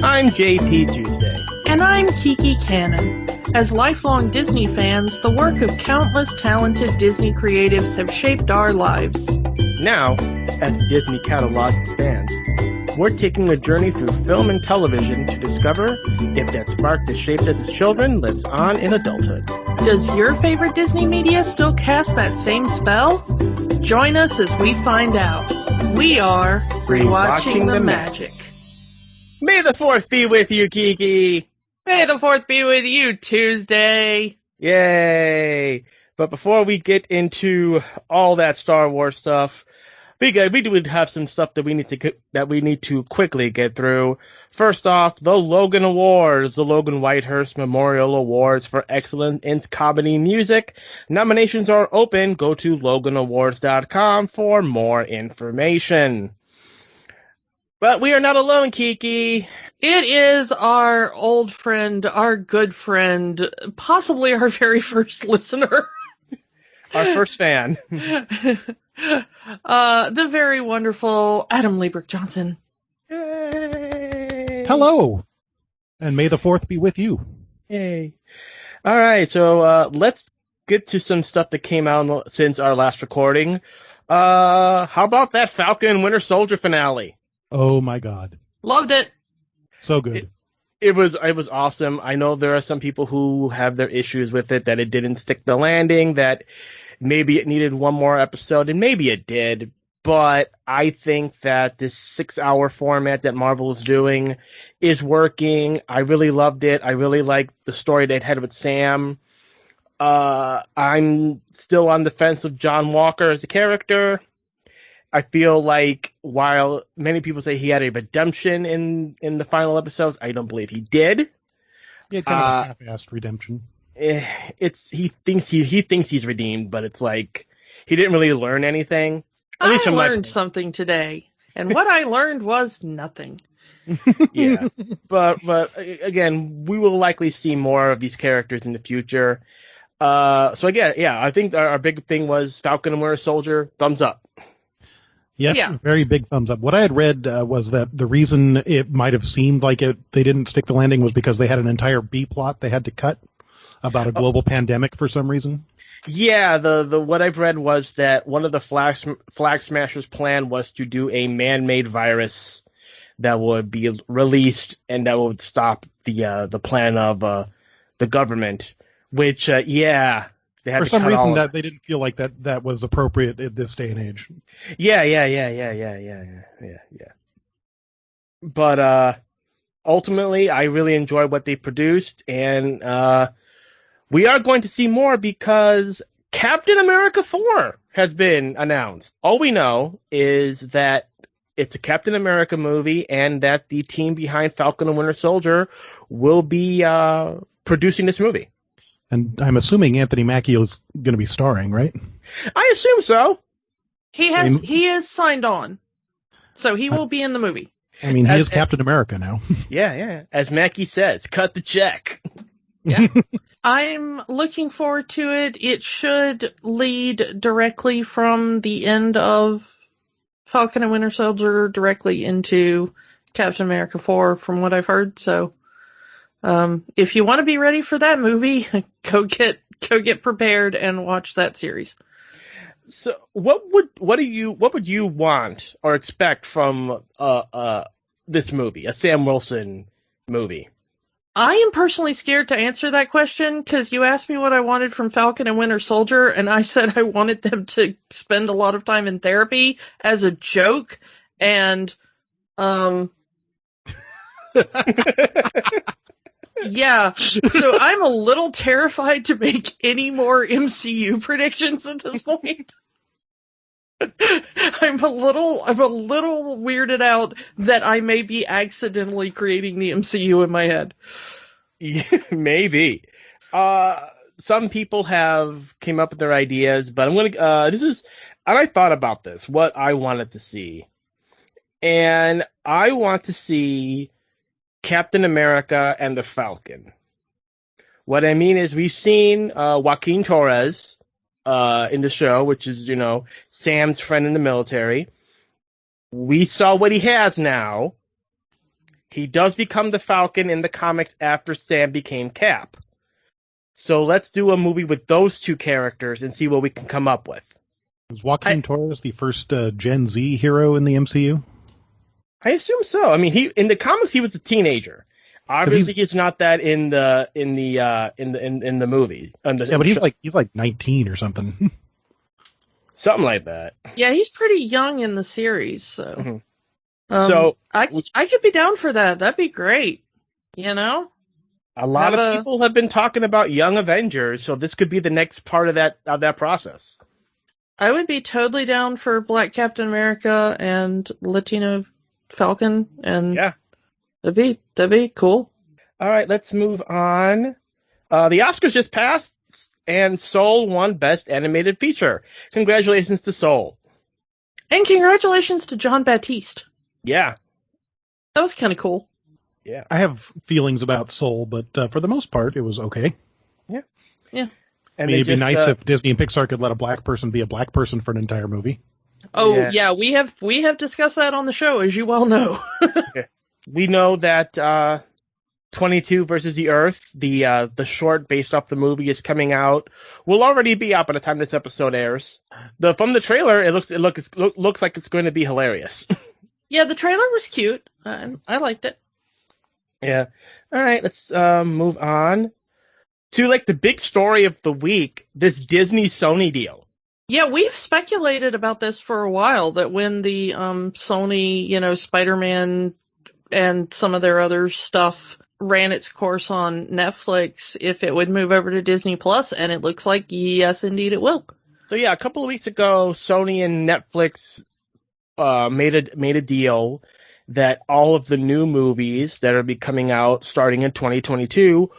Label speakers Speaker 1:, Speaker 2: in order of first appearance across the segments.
Speaker 1: I'm JP Tuesday.
Speaker 2: And I'm Kiki Canon. As lifelong Disney fans, the work of countless talented Disney creatives have shaped our lives.
Speaker 1: Now, as the Disney catalog expands, we're taking a journey through film and television to discover if that spark that shaped us as children lives on in adulthood.
Speaker 2: Does your favorite Disney media still cast that same spell? Join us as we find out. We are Rewatching the Magic.
Speaker 1: May the 4th be with you, Kiki!
Speaker 2: May the 4th be with you, Tuesday!
Speaker 1: Yay! But before we get into all that Star Wars stuff, we do have some stuff that we need to quickly get through. First off, the Logan Awards, the Logan Whitehurst Memorial Awards for Excellence in Comedy Music. Nominations are open. Go to LoganAwards.com for more information. But we are not alone, Kiki.
Speaker 2: It is our old friend, our good friend, possibly our very first listener.
Speaker 1: Our first fan.
Speaker 2: The very wonderful Adam Liebreich-Johnsen.
Speaker 1: Yay.
Speaker 3: Hello, and may the 4th be with you.
Speaker 1: Yay. All right, so let's get to some stuff that came out since our last recording. How about that Falcon Winter Soldier finale?
Speaker 3: Oh my God.
Speaker 2: Loved it.
Speaker 3: So good.
Speaker 1: It was awesome. I know there are some people who have their issues with it, that it didn't stick the landing, that maybe it needed one more episode, and maybe it did. But I think that this 6-hour format that Marvel is doing is working. I really loved it. I really liked the story they had with Sam. I'm still on the fence of John Walker as a character. I feel like while many people say he had a redemption in the final episodes, I don't believe he did.
Speaker 3: Yeah, kind of a half-assed redemption.
Speaker 1: He thinks he's redeemed, but it's like he didn't really learn anything. At least
Speaker 2: I learned something today, and what I learned was nothing.
Speaker 1: Yeah, but again, we will likely see more of these characters in the future. So again, yeah, I think our big thing was Falcon and Winter Soldier. Thumbs up.
Speaker 3: Yep, yeah, very big thumbs up. What I had read was that the reason it might have seemed like they didn't stick the landing was because they had an entire B plot they had to cut about a global pandemic for some reason.
Speaker 1: Yeah, the what I've read was that one of the Flag Smashers' plan was to do a man-made virus that would be released and that would stop the plan of the government. Which yeah. They had
Speaker 3: for
Speaker 1: to
Speaker 3: some
Speaker 1: cut
Speaker 3: reason
Speaker 1: all
Speaker 3: that they didn't feel like that was appropriate at this day and age.
Speaker 1: Yeah. But ultimately, I really enjoyed what they produced, and we are going to see more because Captain America 4 has been announced. All we know is that it's a Captain America movie, and that the team behind Falcon and Winter Soldier will be producing this movie.
Speaker 3: And I'm assuming Anthony Mackie is going to be starring, right?
Speaker 1: I assume so.
Speaker 2: He is signed on, so he will be in the movie.
Speaker 3: I mean, he is Captain America now.
Speaker 1: Yeah. As Mackie says, cut the check.
Speaker 2: Yeah. I'm looking forward to it. It should lead directly from the end of Falcon and Winter Soldier directly into Captain America 4, from what I've heard, so... if you want to be ready for that movie, go get prepared and watch that series.
Speaker 1: So, what would you want or expect from this movie, a Sam Wilson movie?
Speaker 2: I am personally scared to answer that question because you asked me what I wanted from Falcon and Winter Soldier, and I said I wanted them to spend a lot of time in therapy as a joke, and yeah, so I'm a little terrified to make any more MCU predictions at this point. I'm a little weirded out that I may be accidentally creating the MCU in my head.
Speaker 1: Yeah, maybe. Some people have came up with their ideas, but I'm gonna. I thought about this. What I wanted to see, and I want to see Captain America and the Falcon. What I mean is we've seen Joaquin Torres in the show, which is, Sam's friend in the military. We saw what he has now. He does become the Falcon in the comics after Sam became Cap. So let's do a movie with those two characters and see what we can come up with.
Speaker 3: Was Joaquin Torres the first Gen Z hero in the MCU?
Speaker 1: I assume so. I mean, in the comics he was a teenager. Obviously, he's not that in the movie.
Speaker 3: Yeah, but he's like 19 or something.
Speaker 1: Something like that.
Speaker 2: Yeah, he's pretty young in the series, so.
Speaker 1: Mm-hmm. So
Speaker 2: I could be down for that. That'd be great. You know.
Speaker 1: A lot of people have been talking about Young Avengers, so this could be the next part of that process.
Speaker 2: I would be totally down for Black Captain America and Latino Falcon, and
Speaker 1: yeah,
Speaker 2: that'd be cool.
Speaker 1: All right, let's move on. The Oscars just passed, and Soul won Best Animated Feature. Congratulations to Soul.
Speaker 2: And congratulations to John Baptiste.
Speaker 1: Yeah.
Speaker 2: That was kind of cool.
Speaker 1: Yeah.
Speaker 3: I have feelings about Soul, but for the most part, it was okay.
Speaker 1: Yeah.
Speaker 2: Yeah.
Speaker 1: And
Speaker 3: it'd be nice if Disney and Pixar could let a black person be a black person for an entire movie.
Speaker 2: Oh, yeah, we have discussed that on the show, as you well know.
Speaker 1: We know that 22 versus the Earth, the short based off the movie, is coming out. Will already be out by the time this episode airs. From the trailer, it looks like it's going to be hilarious.
Speaker 2: Yeah, the trailer was cute. I liked it.
Speaker 1: Yeah. All right, let's move on to like the big story of the week, this Disney-Sony deal.
Speaker 2: Yeah, we've speculated about this for a while, that when the Sony, Spider-Man and some of their other stuff ran its course on Netflix, if it would move over to Disney Plus, and it looks like yes, indeed it will.
Speaker 1: So yeah, a couple of weeks ago, Sony and Netflix made a deal that all of the new movies that are be coming out starting in 2022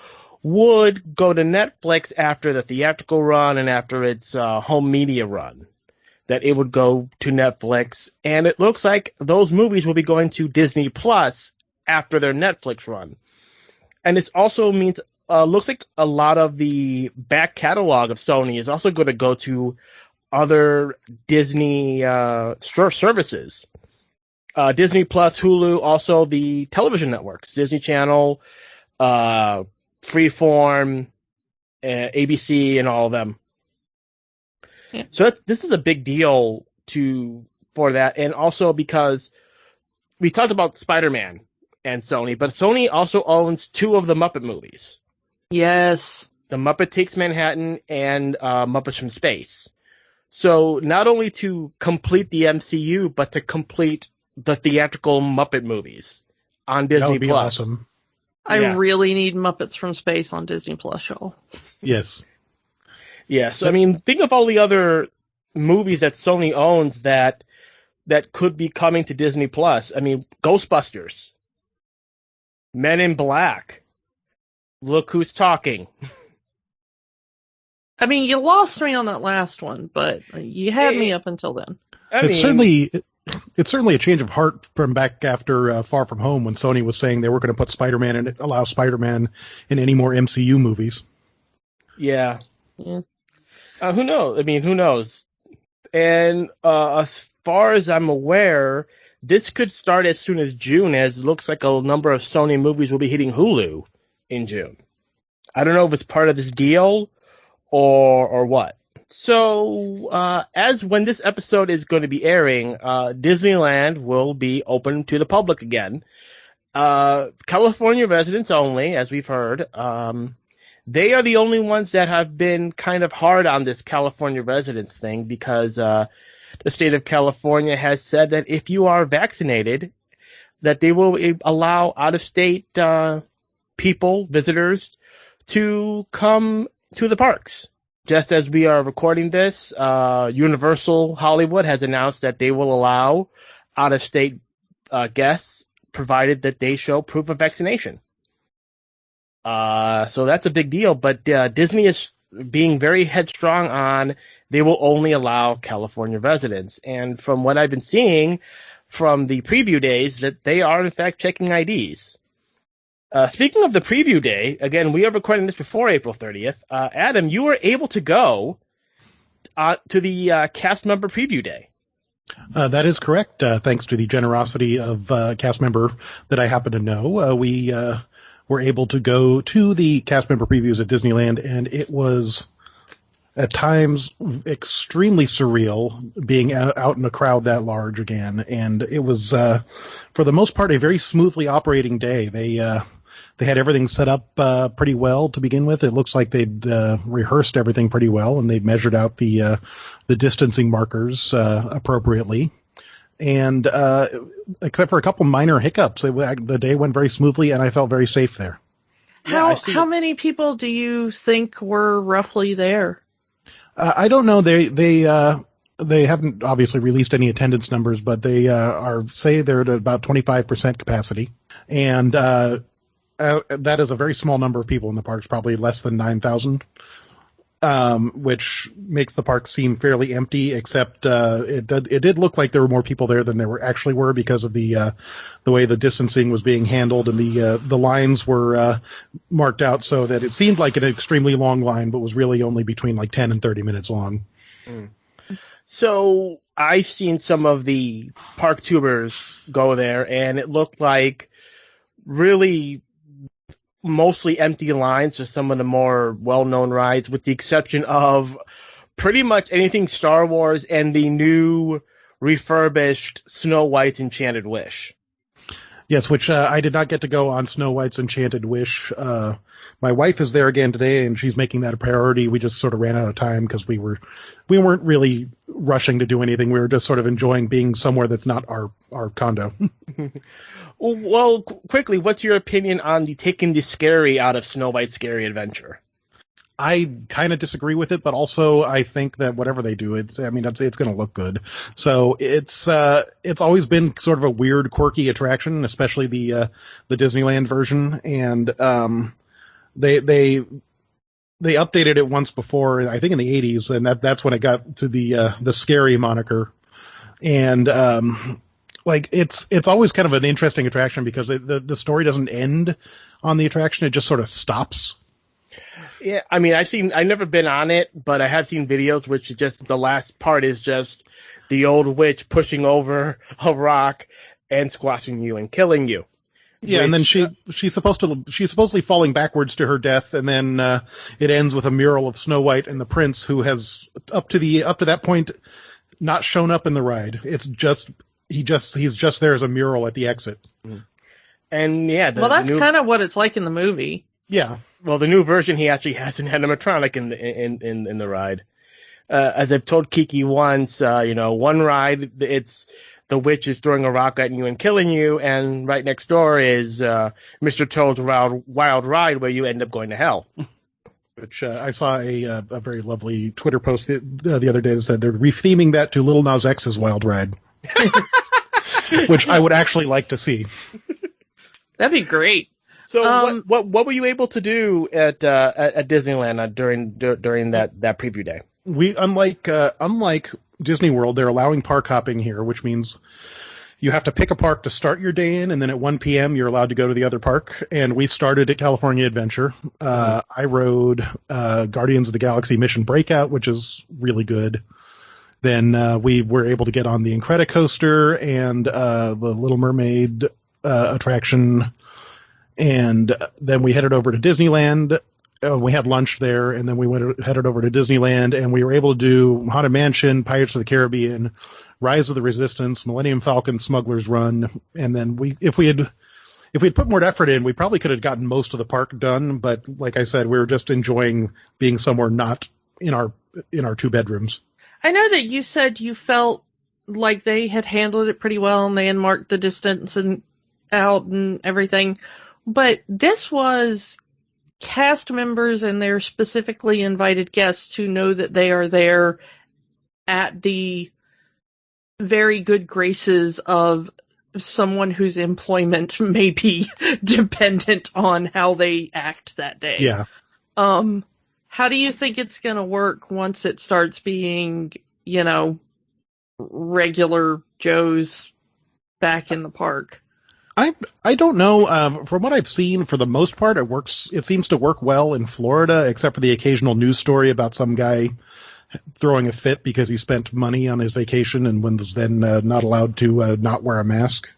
Speaker 1: would go to Netflix after the theatrical run and after its home media run. That it would go to Netflix, and it looks like those movies will be going to Disney Plus after their Netflix run. And this also means looks like a lot of the back catalog of Sony is also going to go to other Disney services. Disney Plus, Hulu, also the television networks, Disney Channel, Freeform, ABC, and all of them.
Speaker 2: Yeah.
Speaker 1: So this is a big deal for that, and also because we talked about Spider-Man and Sony, but Sony also owns two of the Muppet movies.
Speaker 2: Yes.
Speaker 1: The Muppet Takes Manhattan and Muppets from Space. So not only to complete the MCU, but to complete the theatrical Muppet movies on Disney Plus.
Speaker 3: That would be awesome.
Speaker 2: I really need Muppets from Space on Disney Plus, y'all.
Speaker 3: Yes.
Speaker 1: Yeah, so I mean, think of all the other movies that Sony owns that could be coming to Disney Plus. I mean, Ghostbusters, Men in Black, Look Who's Talking.
Speaker 2: I mean, you lost me on that last one, but you had me up until then.
Speaker 3: It's certainly a change of heart from back after Far From Home, when Sony was saying they were going to put Spider-Man and allow Spider-Man in any more MCU movies.
Speaker 1: Yeah. Who knows? I mean, who knows? And as far as I'm aware, this could start as soon as June, as it looks like a number of Sony movies will be hitting Hulu in June. I don't know if it's part of this deal or what. So, as when this episode is going to be airing, Disneyland will be open to the public again. California residents only, as we've heard. They are the only ones that have been kind of hard on this California residents thing, because the state of California has said that if you are vaccinated, that they will allow out-of-state people, visitors, to come to the parks. Just as we are recording this, Universal Hollywood has announced that they will allow out-of-state guests, provided that they show proof of vaccination. So that's a big deal, but Disney is being very headstrong on they will only allow California residents. And from what I've been seeing from the preview days, that they are in fact checking IDs. Speaking of the preview day, again, we are recording this before April 30th. Adam, you were able to go to the cast member preview day.
Speaker 3: That is correct. Thanks to the generosity of a cast member that I happen to know, we were able to go to the cast member previews at Disneyland, and it was at times extremely surreal being out in a crowd that large again. And it was, for the most part, a very smoothly operating day. They had everything set up pretty well to begin with. It looks like they'd rehearsed everything pretty well, and they'd measured out the distancing markers appropriately. And except for a couple minor hiccups, the day went very smoothly, and I felt very safe there.
Speaker 2: How many people do you think were roughly there?
Speaker 3: I don't know. They haven't obviously released any attendance numbers, but they say they're at about 25% capacity, and that is a very small number of people in the parks, probably less than 9,000, which makes the park seem fairly empty. Except it did look like there were more people there than there actually were because of the way the distancing was being handled, and the lines were marked out so that it seemed like an extremely long line, but was really only between like 10 and 30 minutes long.
Speaker 1: So I've seen some of the park tubers go there, and it looked like really mostly empty lines for some of the more well-known rides, with the exception of pretty much anything Star Wars and the new refurbished Snow White's Enchanted Wish.
Speaker 3: Yes, which I did not get to go on Snow White's Enchanted Wish. My wife is there again today, and she's making that a priority. We just sort of ran out of time because we weren't really rushing to do anything. We were just sort of enjoying being somewhere that's not our condo.
Speaker 1: Well, quickly, what's your opinion on taking the scary out of Snow White's Scary Adventure?
Speaker 3: I kind of disagree with it, but also I think that whatever they do, it's going to look good. So it's always been sort of a weird, quirky attraction, especially the Disneyland version. And they updated it once before, I think in the 80s, and that's when it got to the scary moniker. And it's always kind of an interesting attraction because the story doesn't end on the attraction; it just sort of stops.
Speaker 1: Yeah, I mean, I've never been on it, but I have seen videos which just the last part is just the old witch pushing over a rock and squashing you and killing you.
Speaker 3: Yeah, and then she's supposedly falling backwards to her death, and then it ends with a mural of Snow White and the prince, who has up to that point not shown up in the ride. It's just he's just there as a mural at the exit.
Speaker 1: And yeah,
Speaker 2: that's kind of what it's like in the movie.
Speaker 3: Yeah.
Speaker 1: Well, the new version, he actually has an animatronic in the ride. As I've told Kiki once, one ride, it's the witch is throwing a rock at you and killing you, and right next door is Mr. Toad's Wild Ride, where you end up going to hell.
Speaker 3: Which I saw a very lovely Twitter post the other day that said they're retheming that to Lil Nas X's Wild Ride, which I would actually like to see.
Speaker 2: That'd be great.
Speaker 1: So what were you able to do at Disneyland during that preview day?
Speaker 3: We unlike Disney World, they're allowing park hopping here, which means you have to pick a park to start your day in, and then at 1 p.m. you're allowed to go to the other park. And we started at California Adventure. I rode Guardians of the Galaxy Mission Breakout, which is really good. Then we were able to get on the Incredicoaster and the Little Mermaid attraction. And then we headed over to Disneyland. We had lunch there, and then we headed over to Disneyland, and we were able to do Haunted Mansion, Pirates of the Caribbean, Rise of the Resistance, Millennium Falcon, Smuggler's Run, and then if we had put more effort in, we probably could have gotten most of the park done. But like I said, we were just enjoying being somewhere not in our 2 bedrooms.
Speaker 2: I know that you said you felt like they had handled it pretty well, and they had marked the distance and out and everything. But this was cast members and their specifically invited guests who know that they are there at the very good graces of someone whose employment may be dependent on how they act that day.
Speaker 3: Yeah.
Speaker 2: How do you think it's going to work once it starts being, regular Joes back in the park?
Speaker 3: I don't know. From what I've seen, for the most part, it works. It seems to work well in Florida, except for the occasional news story about some guy throwing a fit because he spent money on his vacation and was then not allowed to not wear a mask.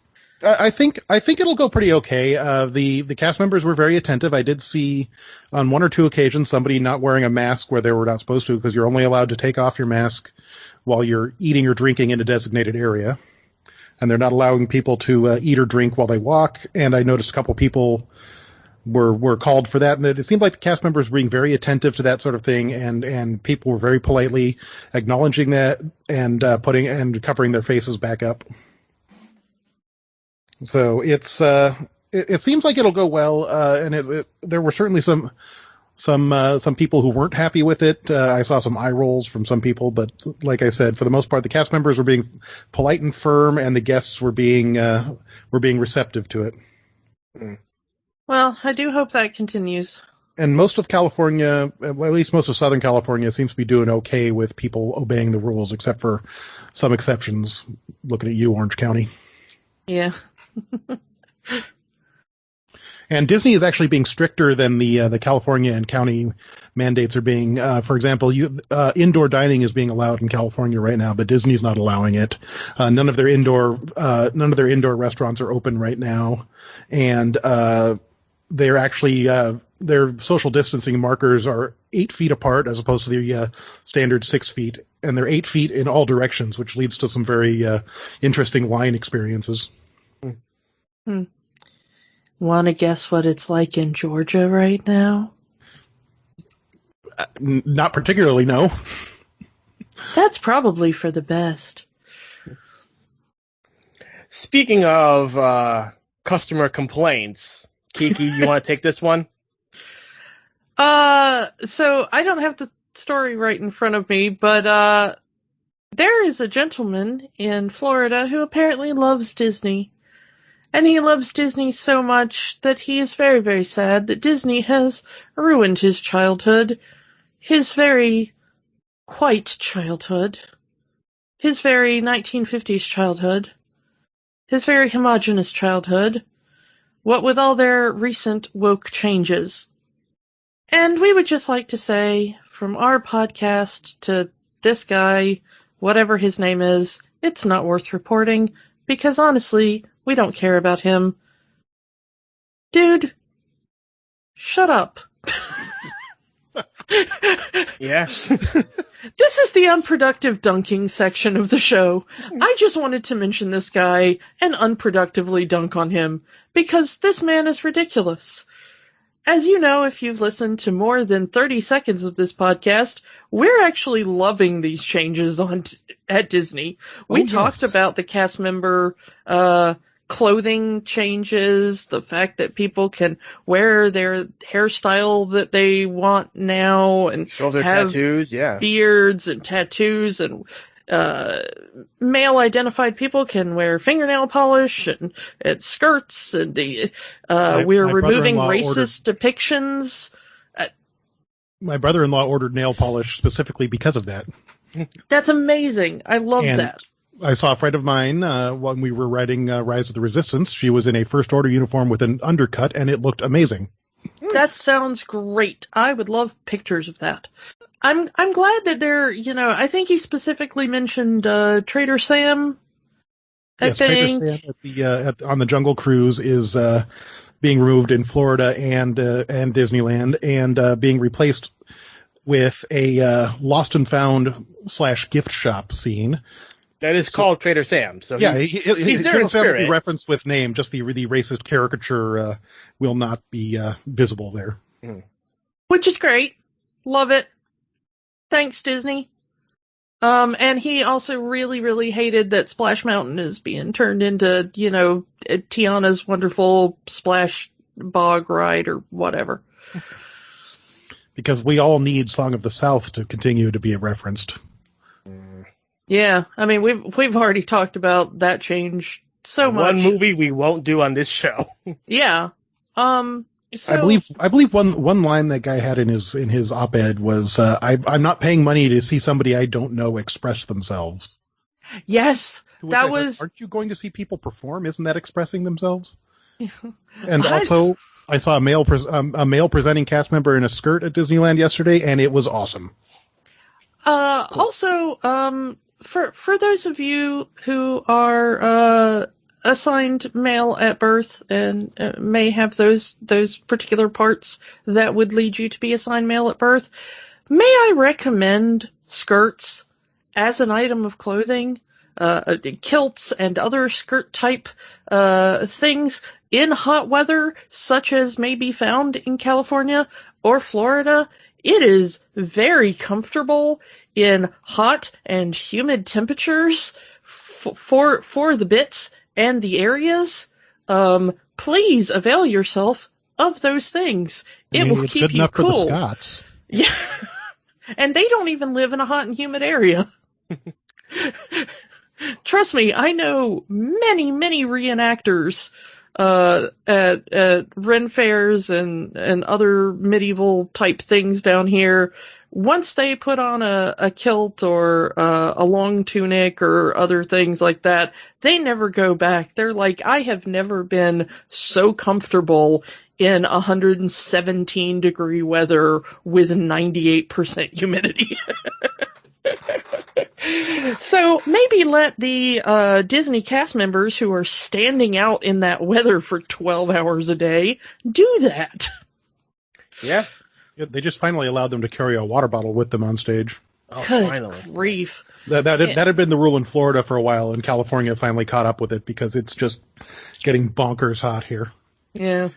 Speaker 3: I think it'll go pretty okay. The cast members were very attentive. I did see on one or two occasions somebody not wearing a mask where they were not supposed to, because you're only allowed to take off your mask while you're eating or drinking in a designated area, and they're not allowing people to eat or drink while they walk. And I noticed a couple people were called for that, and it seemed like the cast members were being very attentive to that sort of thing, and people were very politely acknowledging that and putting and covering their faces back up. So it seems like it'll go well, and there were certainly some people who weren't happy with it. I saw some eye rolls from some people, but like I said, for the most part, the cast members were being polite and firm, and the guests were being receptive to it.
Speaker 2: Well, I do hope that continues.
Speaker 3: And most of California, at least most of Southern California, seems to be doing okay with people obeying the rules, except for some exceptions. Looking at you, Orange County. Yeah. And Disney is actually being stricter than the California and county mandates are being. For example, indoor dining is being allowed in California right now, but Disney's not allowing it. None of their indoor restaurants are open right now, and they're actually their social distancing markers are 8 feet apart as opposed to the standard 6 feet, and they're 8 feet in all directions, which leads to some very interesting line experiences.
Speaker 2: Want to guess what it's like in Georgia right now?
Speaker 3: Not particularly, no.
Speaker 2: That's probably for the best.
Speaker 1: Speaking of customer complaints, Kiki, you want to take this one?
Speaker 2: So I don't have the story right in front of me, but there is a gentleman in Florida who apparently loves Disney. And he loves Disney so much that he is very, very sad that Disney has ruined his childhood, his very white childhood, his very 1950s childhood, his very homogenous childhood, what with all their recent woke changes. And we would just like to say, from our podcast to this guy, whatever his name is, it's not worth reporting, because honestly, we don't care about him. Dude, shut up.
Speaker 1: Yes.
Speaker 2: This is the unproductive dunking section of the show. I just wanted to mention this guy and unproductively dunk on him, because this man is ridiculous. As you know, if you've listened to more than 30 seconds of this podcast, we're actually loving these changes at Disney. We talked about the cast member clothing changes, the fact that people can wear their hairstyle that they want now and
Speaker 1: show their
Speaker 2: have
Speaker 1: tattoos,
Speaker 2: beards and tattoos, and male identified people can wear fingernail polish and skirts, and we're removing racist depictions.
Speaker 3: My brother-in-law ordered nail polish specifically because of that.
Speaker 2: That's amazing. I love that.
Speaker 3: I saw a friend of mine when we were writing Rise of the Resistance. She was in a First Order uniform with an undercut, and it looked amazing.
Speaker 2: That sounds great. I would love pictures of that. I'm glad that they're, I think he specifically mentioned Trader Sam.
Speaker 3: Yes, Trader Sam on the Jungle Cruise is being removed in Florida and Disneyland, and being replaced with a lost and found / gift shop scene.
Speaker 1: That is called Trader Sam. So yeah, he's there in spirit.
Speaker 3: Will be referenced with name. Just the racist caricature will not be visible there.
Speaker 2: Which is great. Love it. Thanks, Disney. And he also really, really hated that Splash Mountain is being turned into, Tiana's wonderful splash bog ride or whatever.
Speaker 3: Because we all need Song of the South to continue to be referenced.
Speaker 2: Yeah, I mean, we've already talked about that change so much.
Speaker 1: One movie we won't do on this show.
Speaker 2: Yeah. So,
Speaker 3: I believe one line that guy had in his op-ed was, I'm not paying money to see somebody I don't know express themselves.
Speaker 2: Yes, that was.
Speaker 3: Aren't you going to see people perform? Isn't that expressing themselves? And also, I saw a male presenting cast member in a skirt at Disneyland yesterday, and it was awesome.
Speaker 2: Also, for those of you who are assigned male at birth and may have those particular parts that would lead you to be assigned male at birth, may I recommend skirts as an item of clothing, kilts and other skirt type things in hot weather, such as may be found in California or Florida. It is very comfortable in hot and humid temperatures for the bits and the areas. Please avail yourself of those things. It will keep
Speaker 3: good
Speaker 2: you
Speaker 3: enough
Speaker 2: cool.
Speaker 3: For the Scots.
Speaker 2: Yeah. And they don't even live in a hot and humid area. Trust me, I know many reenactors at Ren fairs and other medieval type things down here. Once they put on a kilt or a long tunic or other things like that, they never go back. They're like, I have never been so comfortable in 117 degree weather with 98% humidity. So maybe let the Disney cast members who are standing out in that weather for 12 hours a day do that.
Speaker 1: Yeah.
Speaker 3: They just finally allowed them to carry a water bottle with them on stage.
Speaker 1: Oh,
Speaker 2: Good
Speaker 1: finally.
Speaker 2: grief.
Speaker 3: That had been the rule in Florida for a while, and California finally caught up with it because it's just getting bonkers hot here.
Speaker 2: Yeah.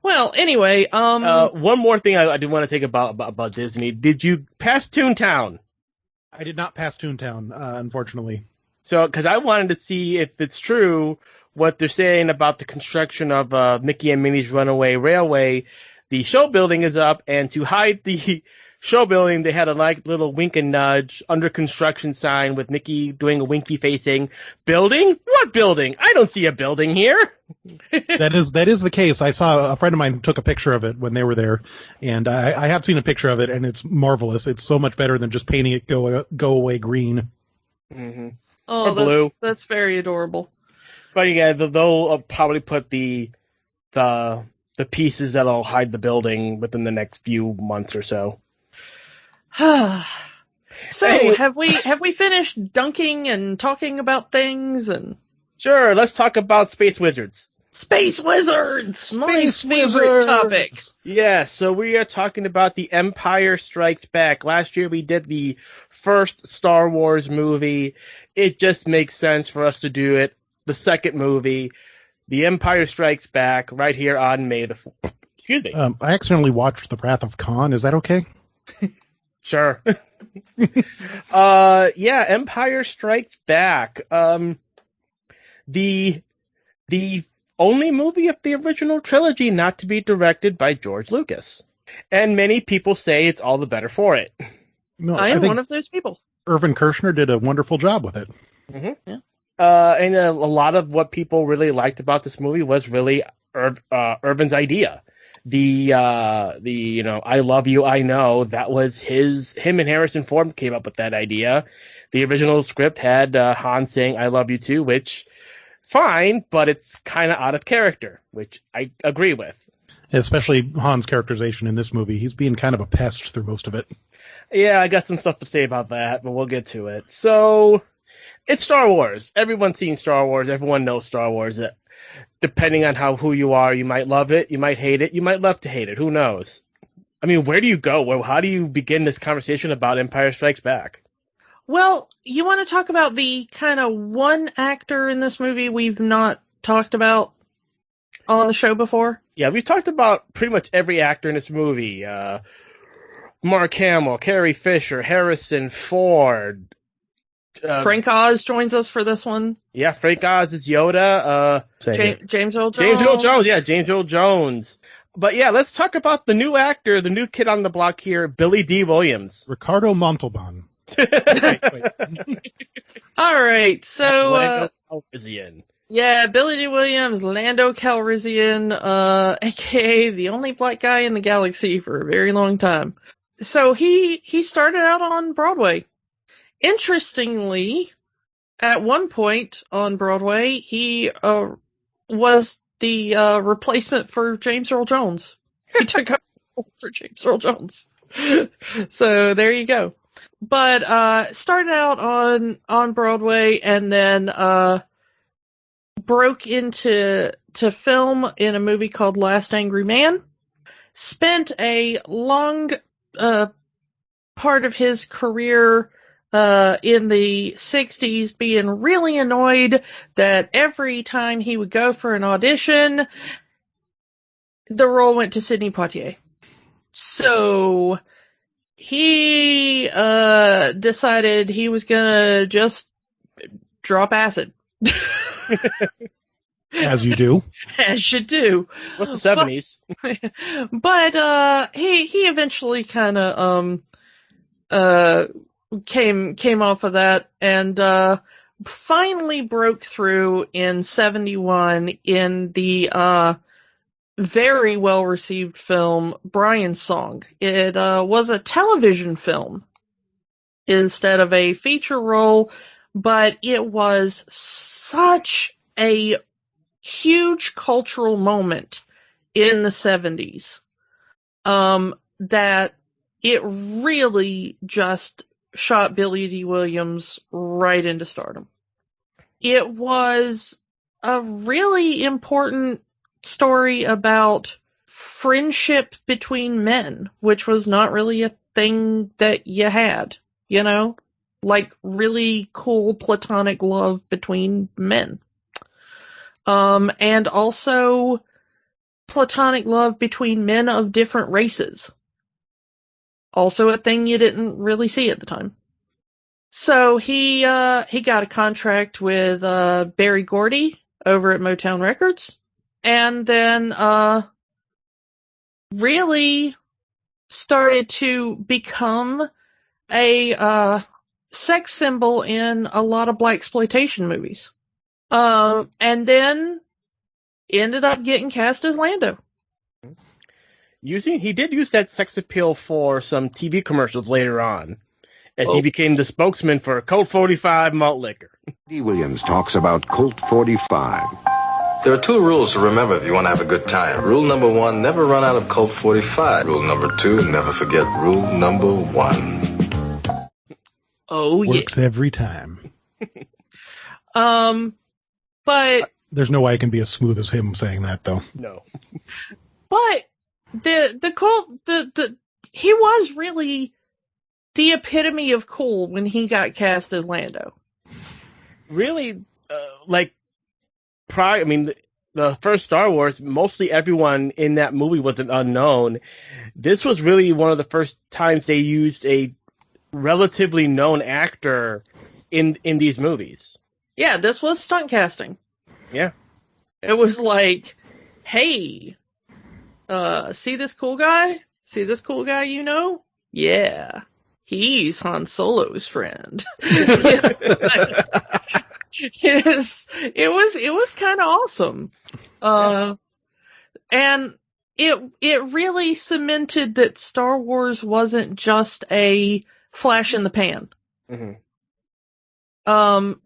Speaker 2: Well, anyway,
Speaker 1: one more thing I do want to take about Disney. Did you pass Toontown?
Speaker 3: I did not pass Toontown, unfortunately.
Speaker 1: So, because I wanted to see if it's true what they're saying about the construction of Mickey and Minnie's Runaway Railway. The show building is up, and to hide the show building, they had a little wink and nudge under construction sign with Mickey doing a winky facing building. What building? I don't see a building here.
Speaker 3: That is the case. I saw a friend of mine took a picture of it when they were there, and I have seen a picture of it, and it's marvelous. It's so much better than just painting it go away green.
Speaker 1: Mm-hmm.
Speaker 2: Oh,
Speaker 1: or blue.
Speaker 2: That's very adorable.
Speaker 1: But yeah, they'll probably put the pieces that'll hide the building within the next few months or so.
Speaker 2: So
Speaker 1: Hey.
Speaker 2: have we finished dunking and talking about things and
Speaker 1: Sure, let's talk about Space Wizards.
Speaker 2: Space Wizards? My
Speaker 3: Space
Speaker 2: favorite
Speaker 3: Wizards!
Speaker 2: topic.
Speaker 1: Yeah, so we are talking about The Empire Strikes Back. Last year we did the first Star Wars movie. It just makes sense for us to do it. The second movie, The Empire Strikes Back, right here on May the 4th. Excuse me.
Speaker 3: I accidentally watched The Wrath of Khan. Is that okay?
Speaker 1: Sure. Yeah, Empire Strikes Back. The only movie of the original trilogy not to be directed by George Lucas. And many people say it's all the better for it.
Speaker 3: No,
Speaker 2: I am
Speaker 3: think
Speaker 2: one of those people.
Speaker 3: Irvin Kershner did a wonderful job with it.
Speaker 1: Mm-hmm.
Speaker 2: Yeah.
Speaker 1: And a lot of what people really liked about this movie was really Irvin's idea. The I love you, I know, that was him and Harrison Ford came up with that idea. The original script had Han saying I love you too, which fine, but it's kind of out of character, which I agree with.
Speaker 3: Especially Han's characterization in this movie. He's being kind of a pest through most of it.
Speaker 1: Yeah, I got some stuff to say about that, but we'll get to it. So, it's Star Wars. Everyone's seen Star Wars. Everyone knows Star Wars. Depending on who you are, you might love it, you might hate it, you might love to hate it. Who knows? I mean, where do you go? How do you begin this conversation about Empire Strikes Back?
Speaker 2: Well, you want to talk about the kind of one actor in this movie we've not talked about on the show before?
Speaker 1: Yeah, we've talked about pretty much every actor in this movie. Mark Hamill, Carrie Fisher, Harrison Ford.
Speaker 2: Frank Oz joins us for this one.
Speaker 1: Yeah, Frank Oz is Yoda.
Speaker 2: James Earl Jones.
Speaker 1: James Earl Jones, yeah, James Earl Jones. But yeah, let's talk about the new actor, the new kid on the block here, Billy Dee Williams.
Speaker 3: Ricardo Montalban.
Speaker 2: All right, so
Speaker 1: Lando Calrissian.
Speaker 2: Yeah, Billy Dee Williams, Lando Calrissian, aka the only black guy in the galaxy for a very long time. So he started out on Broadway. Interestingly, at one point on Broadway, he was the replacement for James Earl Jones. He took over for James Earl Jones. So there you go. But started out on Broadway and then broke into film in a movie called Last Angry Man. Spent a long part of his career in the 60s being really annoyed that every time he would go for an audition, the role went to Sidney Poitier. So he decided he was gonna just drop acid.
Speaker 3: As you do.
Speaker 2: As you do.
Speaker 1: What's the 70s?
Speaker 2: But he eventually kind of came off of that and finally broke through in 71 in the very well received film Brian's Song. It was a television film instead of a feature role, but it was such a huge cultural moment in the 70s that it really just shot Billy Dee Williams right into stardom. It was a really important story about friendship between men, which was not really a thing that you had, you know? Like really cool platonic love between men. And also platonic love between men of different races. Also a thing you didn't really see at the time. So he got a contract with Berry Gordy over at Motown Records, and then really started to become a sex symbol in a lot of blaxploitation movies. And then ended up getting cast as Lando.
Speaker 1: He did use that sex appeal for some TV commercials later on, as he became the spokesman for Colt 45 malt liquor.
Speaker 4: Dee Williams talks about Colt 45.
Speaker 5: There are 2 rules to remember if you want to have a good time. Rule number 1, never run out of Colt 45. Rule number 2, never forget rule number 1.
Speaker 2: Oh, yeah.
Speaker 3: Works every time.
Speaker 2: But
Speaker 3: there's no way I can be as smooth as him saying that, though.
Speaker 1: No.
Speaker 2: But the Colt, he was really the epitome of cool when he got cast as Lando.
Speaker 1: Really, the first Star Wars, mostly everyone in that movie was an unknown. This was really one of the first times they used a relatively known actor in these movies.
Speaker 2: Yeah, this was stunt casting.
Speaker 1: Yeah.
Speaker 2: It was like, hey, see this cool guy? See this cool guy you know? Yeah. He's Han Solo's friend. It was kind of awesome. And it really cemented that Star Wars wasn't just a flash in the pan.
Speaker 1: Mm-hmm.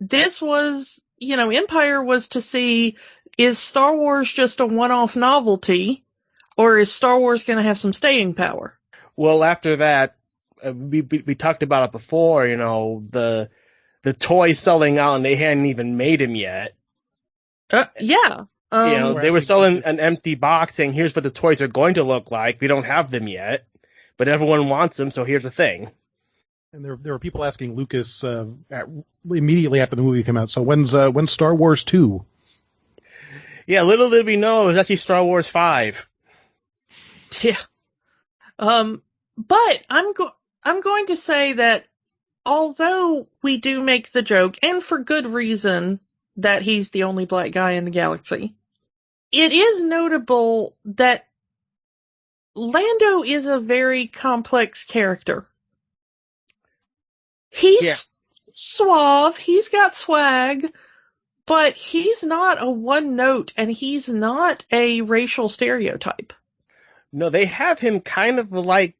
Speaker 2: This was, Empire was to see, is Star Wars just a one-off novelty, or is Star Wars going to have some staying power?
Speaker 1: Well, after that, we talked about it before, the toys selling out and they hadn't even made them yet.
Speaker 2: Yeah.
Speaker 1: They were selling an empty box saying, here's what the toys are going to look like. We don't have them yet, but everyone wants them, so here's the thing.
Speaker 3: And there were people asking Lucas immediately after the movie came out, so when's Star Wars 2?
Speaker 1: Yeah, little did we know it was actually Star Wars 5.
Speaker 2: Yeah. But I'm going to say that although we do make the joke, and for good reason, that he's the only black guy in the galaxy, it is notable that Lando is a very complex character. He's suave, he's got swag, but he's not a one note, and he's not a racial stereotype.
Speaker 1: No, they have him kind of like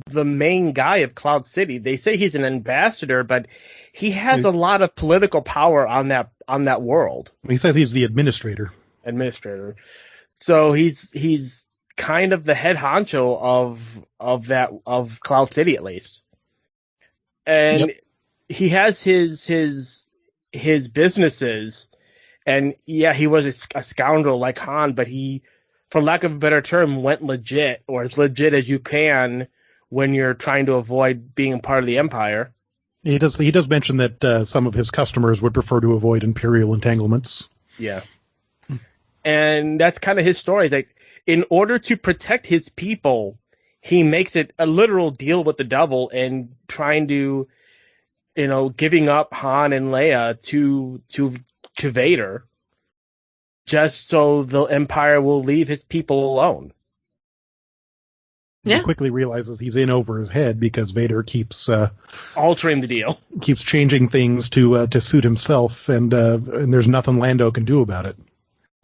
Speaker 1: the main guy of Cloud City. They say he's an ambassador, but he has a lot of political power on that world.
Speaker 3: He says he's the administrator.
Speaker 1: So he's kind of the head honcho of Cloud City, at least. And he has his businesses, and yeah, he was a scoundrel like Han, but he, for lack of a better term, went legit, or as legit as you can when you're trying to avoid being part of the Empire.
Speaker 3: He does mention that some of his customers would prefer to avoid Imperial entanglements.
Speaker 1: Yeah. And that's kind of his story. Like, in order to protect his people, he makes it a literal deal with the devil and trying to, giving up Han and Leia to Vader, just so the Empire will leave his people alone.
Speaker 3: He quickly realizes he's in over his head because Vader keeps
Speaker 1: altering the deal,
Speaker 3: keeps changing things to suit himself, and there's nothing Lando can do about it.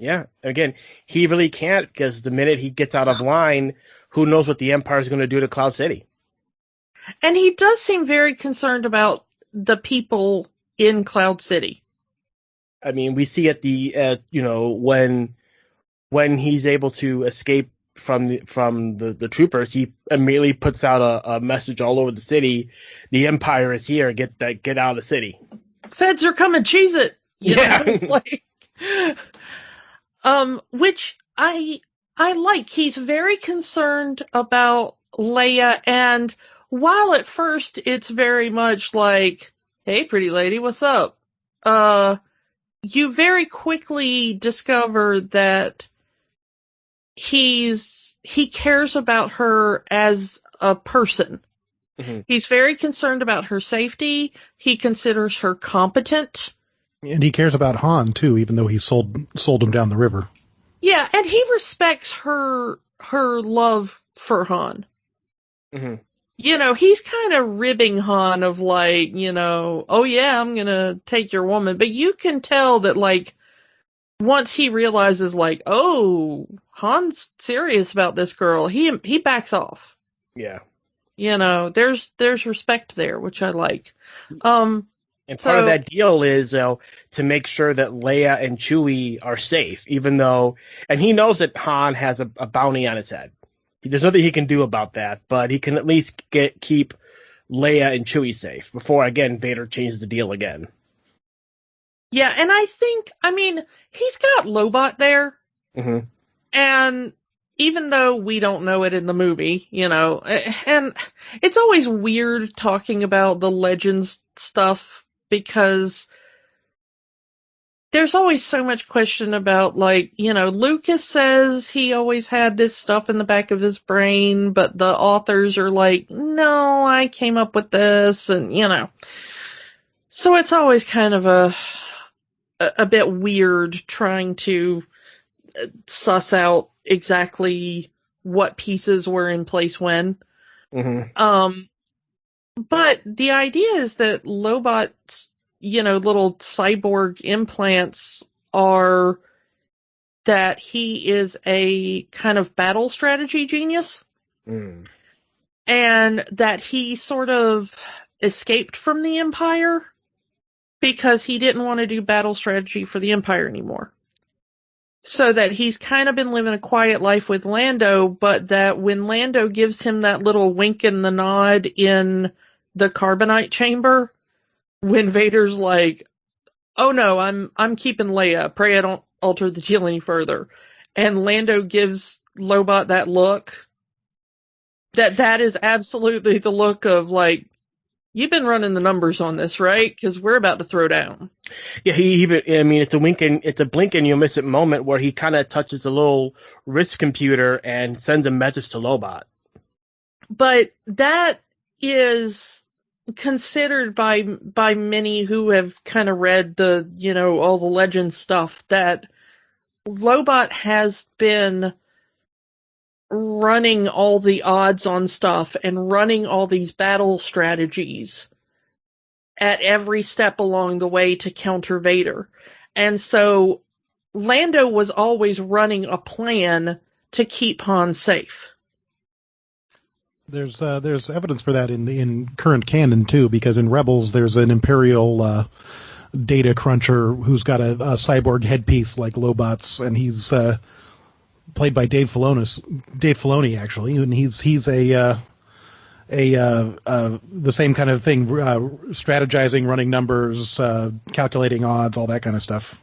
Speaker 1: Yeah, again, he really can't, because the minute he gets out of line, who knows what the Empire is going to do to Cloud City.
Speaker 2: And he does seem very concerned about the people in Cloud City.
Speaker 1: I mean, we see at the when he's able to escape from the troopers, he immediately puts out a message all over the city: the Empire is here. Get out of the city.
Speaker 2: Feds are coming. Cheese it. It's like, which I like. He's very concerned about Leia, and while at first it's very much like, "Hey, pretty lady, what's up?" You very quickly discover that he cares about her as a person. Mm-hmm. He's very concerned about her safety. He considers her competent.
Speaker 3: And he cares about Han, too, even though he sold him down the river.
Speaker 2: Yeah, and he respects her love for Han.
Speaker 1: Mm-hmm.
Speaker 2: He's kind of ribbing Han of like, oh yeah, I'm going to take your woman. But you can tell that, like, once he realizes, like, oh, Han's serious about this girl, he backs off.
Speaker 1: Yeah.
Speaker 2: There's respect there, which I like.
Speaker 1: And part of that deal is to make sure that Leia and Chewie are safe, even though, and he knows that Han has a bounty on his head. There's nothing he can do about that, but he can at least keep Leia and Chewie safe before, again, Vader changes the deal again.
Speaker 2: Yeah, and he's got Lobot there.
Speaker 1: Mm-hmm.
Speaker 2: And even though we don't know it in the movie, and it's always weird talking about the Legends stuff because there's always so much question about, like, Lucas says he always had this stuff in the back of his brain, but the authors are like, no, I came up with this, and, So it's always kind of a bit weird trying to suss out exactly what pieces were in place when.
Speaker 1: Mm-hmm.
Speaker 2: But the idea is that Lobot's little cyborg implants are that he is a kind of battle strategy genius.
Speaker 1: Mm.
Speaker 2: And that he sort of escaped from the Empire because he didn't want to do battle strategy for the Empire anymore. So that he's kind of been living a quiet life with Lando, but that when Lando gives him that little wink and the nod in the carbonite chamber, when Vader's like, oh no, I'm keeping Leia, pray I don't alter the deal any further. And Lando gives Lobot that look, that is absolutely the look of like, you've been running the numbers on this, right? Because we're about to throw down.
Speaker 1: Yeah, it's a blink and you'll miss it moment where he kind of touches a little wrist computer and sends a message to Lobot.
Speaker 2: But that is considered by many who have kind of read the, all the Legends stuff, that Lobot has been running all the odds on stuff and running all these battle strategies at every step along the way to counter Vader. And so Lando was always running a plan to keep Han safe.
Speaker 3: There's evidence for that in current canon too, because in Rebels there's an Imperial data cruncher who's got a cyborg headpiece like Lobot's, and he's played by Dave Filoni actually, and he's the same kind of thing, strategizing, running numbers, calculating odds, all that kind of stuff.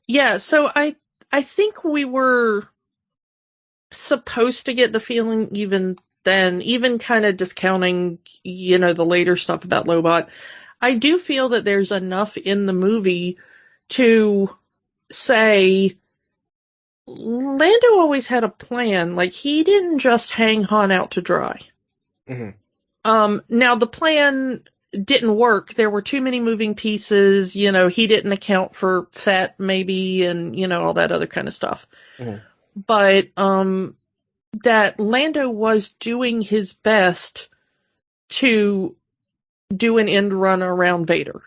Speaker 2: Yeah, so I think we were supposed to get the feeling even then, even kind of discounting, the later stuff about Lobot. I do feel that there's enough in the movie to say Lando always had a plan. Like, he didn't just hang Han out to dry.
Speaker 1: Mm-hmm.
Speaker 2: Now, the plan didn't work. There were too many moving pieces. He didn't account for Fett, maybe, and, all that other kind of stuff.
Speaker 1: Mm-hmm.
Speaker 2: But that Lando was doing his best to do an end run around Vader.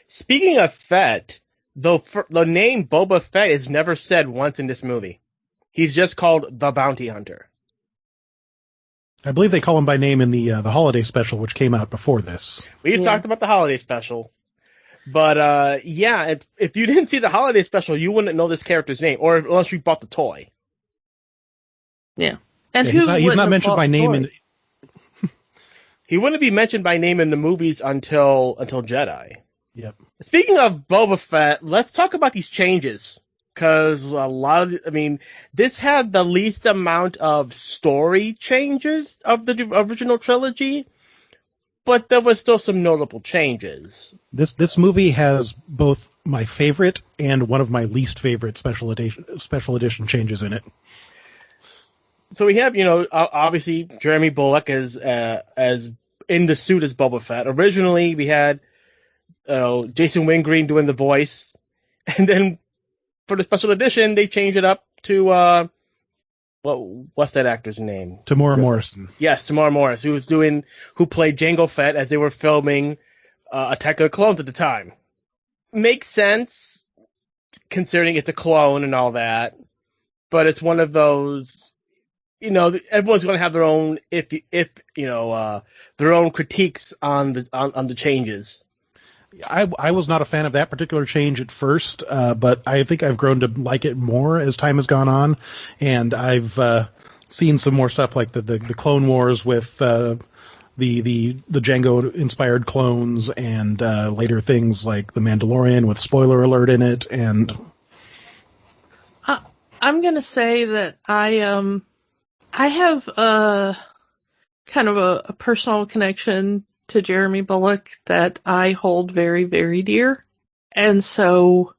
Speaker 1: Speaking of Fett, the name Boba Fett is never said once in this movie. He's just called the Bounty Hunter.
Speaker 3: I believe they call him by name in the holiday special, which came out before this.
Speaker 1: We've talked about the holiday special. But, if you didn't see the holiday special, you wouldn't know this character's name, or unless you bought the toy.
Speaker 2: Yeah. And
Speaker 3: he's not mentioned by name.
Speaker 1: He wouldn't be mentioned by name in the movies until Jedi.
Speaker 3: Yep.
Speaker 1: Speaking of Boba Fett, let's talk about these changes. Because this had the least amount of story changes of the original trilogy, but there was still some notable changes.
Speaker 3: This movie has both my favorite and one of my least favorite special edition changes in it.
Speaker 1: So we have, obviously Jeremy Bulloch as in the suit as Boba Fett. Originally, we had Jason Wingreen doing the voice, and then for the special edition, they changed it up to what's that actor's name?
Speaker 3: Tamora Morrison.
Speaker 1: Yes, Tamora Morris, who played Jango Fett as they were filming Attack of the Clones at the time. Makes sense, considering it's a clone and all that, but it's one of those. Everyone's going to have their own their own critiques on the changes.
Speaker 3: I was not a fan of that particular change at first, but I think I've grown to like it more as time has gone on, and I've seen some more stuff like the Clone Wars with the Jango inspired clones, and later things like the Mandalorian with spoiler alert in it, and
Speaker 2: I'm going to say that I have kind of a personal connection to Jeremy Bulloch that I hold very, very dear. And so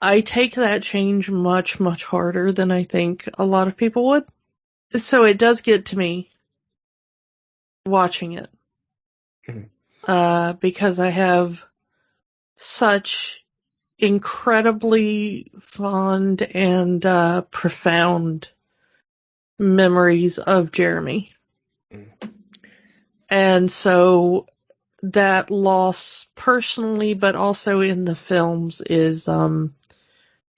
Speaker 2: I take that change much, much harder than I think a lot of people would. So it does get to me watching it. Because I have such incredibly fond and profound memories of Jeremy. And so that loss personally, but also in the films, is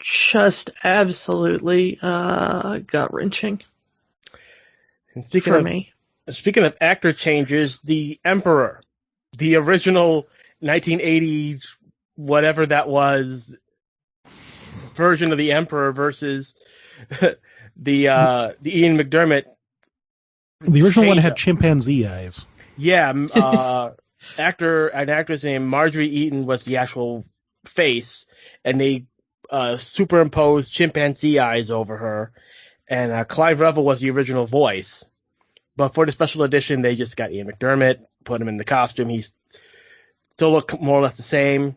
Speaker 2: just absolutely gut-wrenching for me.
Speaker 1: Speaking of actor changes, the Emperor, the original 1980s, whatever that was, version of the Emperor versus the Ian McDermott.
Speaker 3: The original one had chimpanzee eyes.
Speaker 1: Yeah, an actress named Marjorie Eaton was the actual face, and they superimposed chimpanzee eyes over her, and Clive Revel was the original voice. But for the special edition, they just got Ian McDermott, put him in the costume. He still looked more or less the same.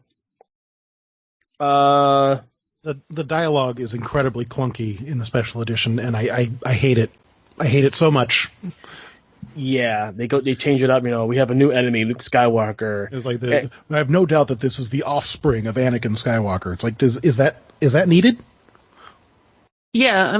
Speaker 3: The dialogue is incredibly clunky in the special edition, and I hate it. I hate it so much.
Speaker 1: Yeah, they change it up. We have a new enemy, Luke Skywalker.
Speaker 3: It's like I have no doubt that this is the offspring of Anakin Skywalker. It's like, is that needed?
Speaker 2: Yeah,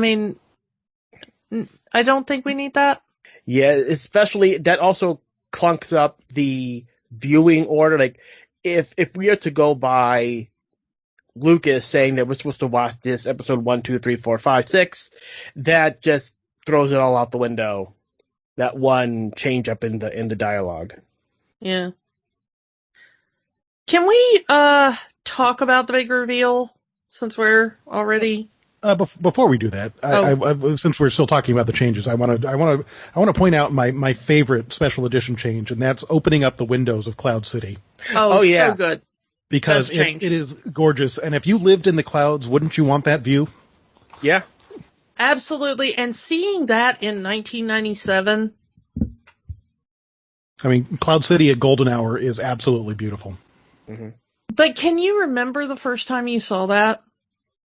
Speaker 2: I don't think we need that.
Speaker 1: Yeah, especially that also clunks up the viewing order. Like, if we are to go by Lucas saying that we're supposed to watch this episode 1, 2, 3, 4, 5, 6, that just throws it all out the window. That one change up in the dialogue.
Speaker 2: Yeah. Can we talk about the big reveal since we're already
Speaker 3: Before we do that, since we're still talking about the changes, I want to point out my favorite special edition change, and that's opening up the windows of Cloud City.
Speaker 2: Oh yeah, so good.
Speaker 3: Because it is gorgeous, and if you lived in the clouds, wouldn't you want that view?
Speaker 1: Yeah,
Speaker 2: absolutely. And seeing that in 1997,
Speaker 3: I mean, Cloud City at golden hour is absolutely beautiful.
Speaker 1: Mm-hmm.
Speaker 2: But can you remember the first time you saw that?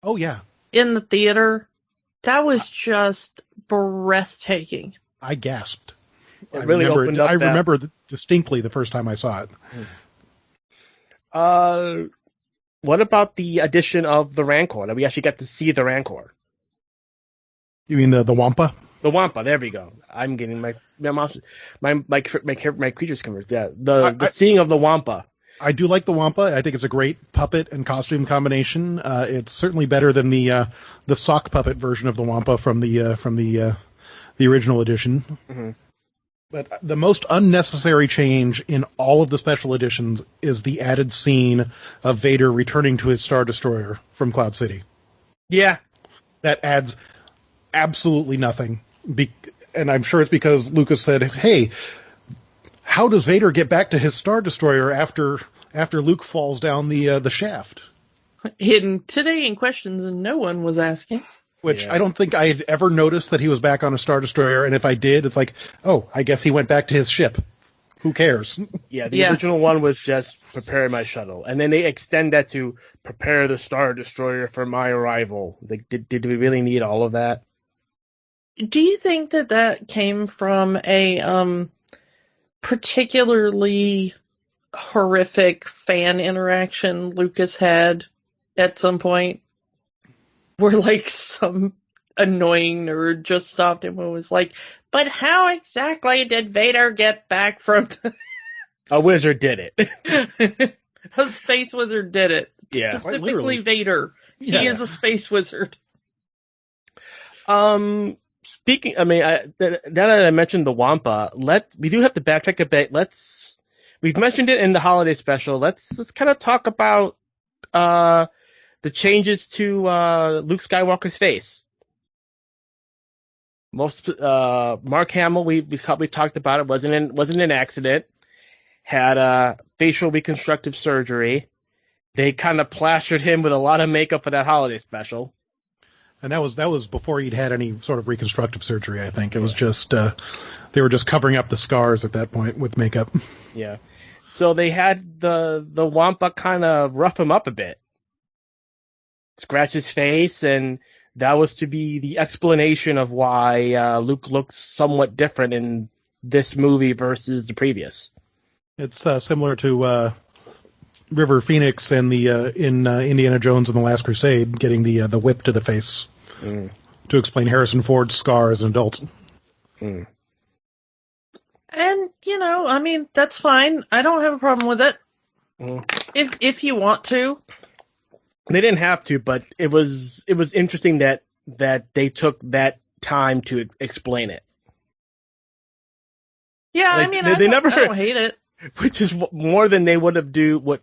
Speaker 3: Oh yeah.
Speaker 2: In the theater, that was just breathtaking.
Speaker 3: I gasped.
Speaker 1: I remember
Speaker 3: distinctly the first time I saw it.
Speaker 1: What about the addition of the Rancor? That we actually got to see the Rancor.
Speaker 3: You mean the Wampa?
Speaker 1: The Wampa. There we go. I'm getting my creatures converted. Yeah, the seeing of the Wampa.
Speaker 3: I do like the Wampa. I think it's a great puppet and costume combination. It's certainly better than the sock puppet version of the Wampa from the original edition.
Speaker 1: Mm-hmm.
Speaker 3: But the most unnecessary change in all of the special editions is the added scene of Vader returning to his Star Destroyer from Cloud City.
Speaker 1: Yeah,
Speaker 3: that adds absolutely nothing. And I'm sure it's because Lucas said, "Hey, how does Vader get back to his Star Destroyer after Luke falls down the shaft?"
Speaker 2: Hidden today in questions, and no one was asking.
Speaker 3: Which I don't think I had ever noticed that he was back on a Star Destroyer, and if I did, it's like, oh, I guess he went back to his ship. Who cares?
Speaker 1: Yeah, the original one was just prepare my shuttle, and then they extend that to prepare the Star Destroyer for my arrival. Like, did we really need all of that?
Speaker 2: Do you think that came from a particularly horrific fan interaction Lucas had at some point? Where, like, some annoying nerd just stopped him and was like, but how exactly did Vader get back from...
Speaker 1: A wizard did it.
Speaker 2: A space wizard did it.
Speaker 1: Yeah.
Speaker 2: Specifically Vader. Yeah. He is a space wizard.
Speaker 1: Speaking, I mean, now that I mentioned the Wampa, we do have to backtrack a bit. We've mentioned it in the holiday special. Let's kind of talk about the changes to Luke Skywalker's face. Mark Hamill, we talked about it, wasn't an accident. Had facial reconstructive surgery. They kind of plastered him with a lot of makeup for that holiday special.
Speaker 3: And that was before he'd had any sort of reconstructive surgery, I think. It was just they were just covering up the scars at that point with makeup.
Speaker 1: Yeah. So they had the Wampa kind of rough him up a bit. Scratch his face, and that was to be the explanation of why Luke looks somewhat different in this movie versus the previous.
Speaker 3: It's similar to River Phoenix and in Indiana Jones and the Last Crusade, getting the whip to the face to explain Harrison Ford's scar as an adult.
Speaker 1: Mm.
Speaker 2: And I mean, that's fine. I don't have a problem with it. If you want to.
Speaker 1: They didn't have to, but it was interesting that they took that time to explain it.
Speaker 2: Yeah, like, I mean, I don't hate it.
Speaker 1: Which is more than they would do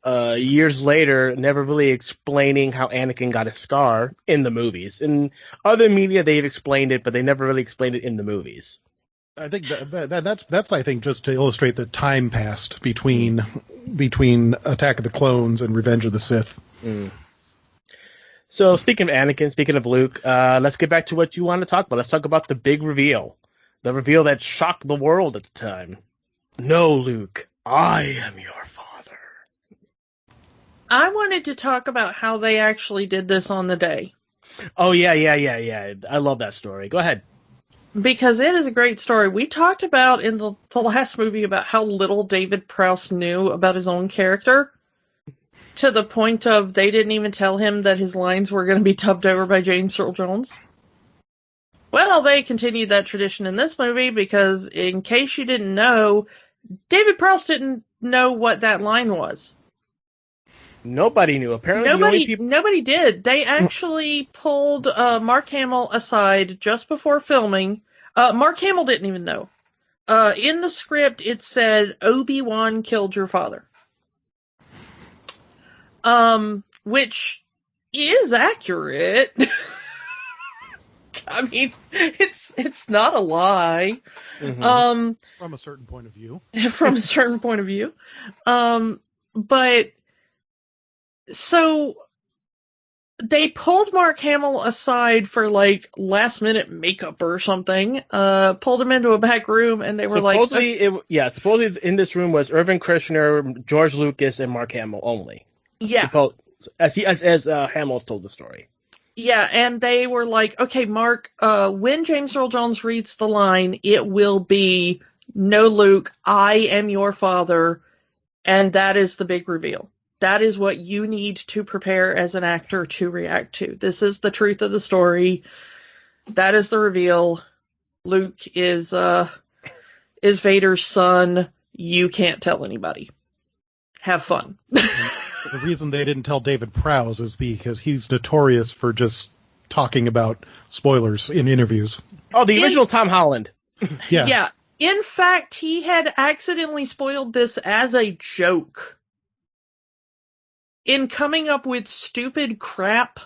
Speaker 1: years later, never really explaining how Anakin got a scar in the movies. In other media, they've explained it, but they never really explained it in the movies.
Speaker 3: I think that's I think just to illustrate the time passed between Attack of the Clones and Revenge of the Sith.
Speaker 1: Mm. So speaking of Anakin, speaking of Luke, let's get back to what you want to talk about. Let's talk about the big reveal. The reveal that shocked the world at the time. No, Luke, I am your father.
Speaker 2: I wanted to talk about how they actually did this on the day.
Speaker 1: Oh, yeah. I love that story. Go ahead.
Speaker 2: Because it is a great story. We talked about in the last movie about how little David Prowse knew about his own character, to the point of they didn't even tell him that his lines were going to be dubbed over by James Earl Jones. Well, they continued that tradition in this movie because, in case you didn't know, David Prowse didn't know what that line was.
Speaker 1: Nobody knew. Apparently,
Speaker 2: nobody did. They actually pulled Mark Hamill aside just before filming. Mark Hamill didn't even know. In the script, it said, Obi-Wan killed your father. Which is accurate. I mean, it's not a lie.
Speaker 3: Mm-hmm. From a certain point of view.
Speaker 2: From a certain point of view. But so they pulled Mark Hamill aside for like last minute makeup or something. Pulled him into a back room, and they were
Speaker 1: supposedly in this room was Irvin Kershner, George Lucas, and Mark Hamill only.
Speaker 2: Yeah.
Speaker 1: As Hamill told the story.
Speaker 2: Yeah, and they were like, okay, Mark, when James Earl Jones reads the line, it will be, no, Luke, I am your father, and that is the big reveal. That is what you need to prepare as an actor to react to. This is the truth of the story. That is the reveal. Luke is Vader's son. You can't tell anybody. Have fun.
Speaker 3: The reason they didn't tell David Prowse is because he's notorious for just talking about spoilers in interviews.
Speaker 1: Oh, the original Tom Holland.
Speaker 3: Yeah.
Speaker 2: Yeah. In fact, he had accidentally spoiled this as a joke. In coming up with stupid crap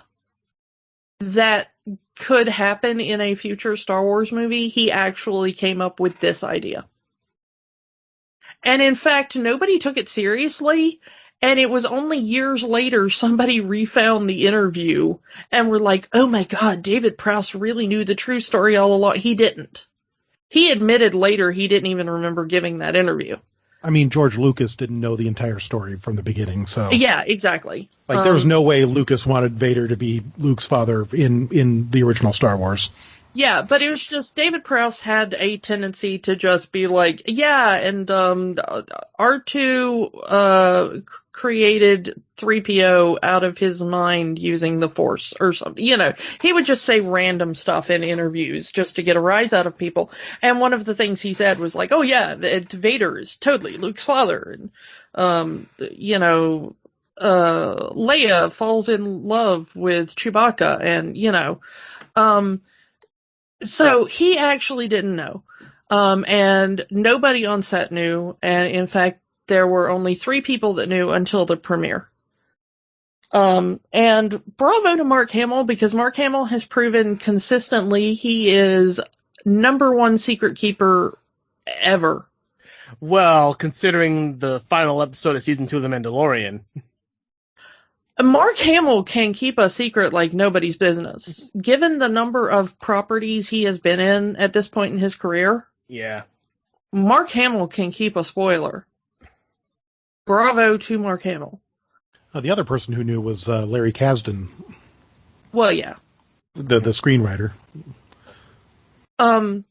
Speaker 2: that could happen in a future Star Wars movie, he actually came up with this idea. And in fact, nobody took it seriously. And it was only years later somebody refound the interview and were like, oh my God, David Prowse really knew the true story all along. He didn't. He admitted later he didn't even remember giving that interview.
Speaker 3: I mean, George Lucas didn't know the entire story from the beginning, so...
Speaker 2: Yeah, exactly.
Speaker 3: Like, there was no way Lucas wanted Vader to be Luke's father in the original Star Wars.
Speaker 2: Yeah, but it was just David Prowse had a tendency to just be like, yeah, and R2 created 3PO out of his mind using the Force or something. You know, he would just say random stuff in interviews just to get a rise out of people. And one of the things he said was like, oh yeah, Vader is totally Luke's father. And, Leia falls in love with Chewbacca and, so he actually didn't know. And nobody on set knew. And in fact, there were only 3 people that knew until the premiere. And bravo to Mark Hamill, because Mark Hamill has proven consistently he is #1 secret keeper ever.
Speaker 1: Well, considering the final episode of season 2 of The Mandalorian.
Speaker 2: Mark Hamill can keep a secret like nobody's business. Given the number of properties he has been in at this point in his career.
Speaker 1: Yeah.
Speaker 2: Mark Hamill can keep a spoiler. Bravo to Mark Hamill.
Speaker 3: The other person who knew was Larry Kasdan.
Speaker 2: Well, yeah.
Speaker 3: The screenwriter.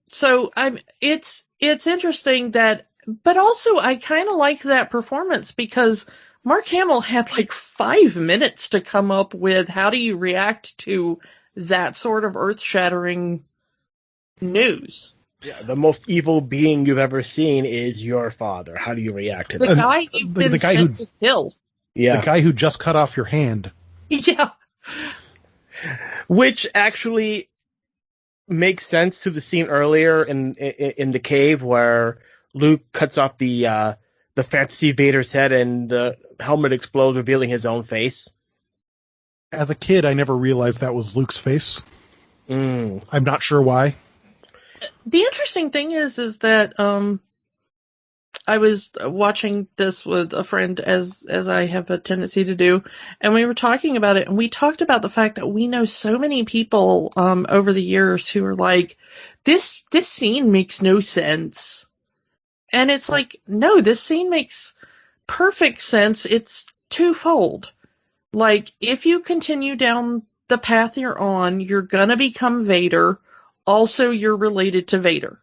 Speaker 2: So it's interesting that, but also I kind of like that performance because Mark Hamill had like 5 minutes to come up with how do you react to that sort of earth-shattering news.
Speaker 1: Yeah, the most evil being you've ever seen is your father. How do you react to that?
Speaker 2: The guy you've been sent to kill.
Speaker 1: Yeah.
Speaker 3: The guy who just cut off your hand.
Speaker 2: Yeah.
Speaker 1: Which actually makes sense to the scene earlier in the cave where Luke cuts off the fantasy Vader's head and the helmet explodes, revealing his own face.
Speaker 3: As a kid, I never realized that was Luke's face. I'm not sure why.
Speaker 2: The interesting thing is that I was watching this with a friend, as I have a tendency to do, and we were talking about it, and we talked about the fact that we know so many people over the years who are like, this scene makes no sense. And it's like, no, this scene makes perfect sense. It's twofold. Like, if you continue down the path you're on, you're gonna become Vader. Also, you're related to Vader.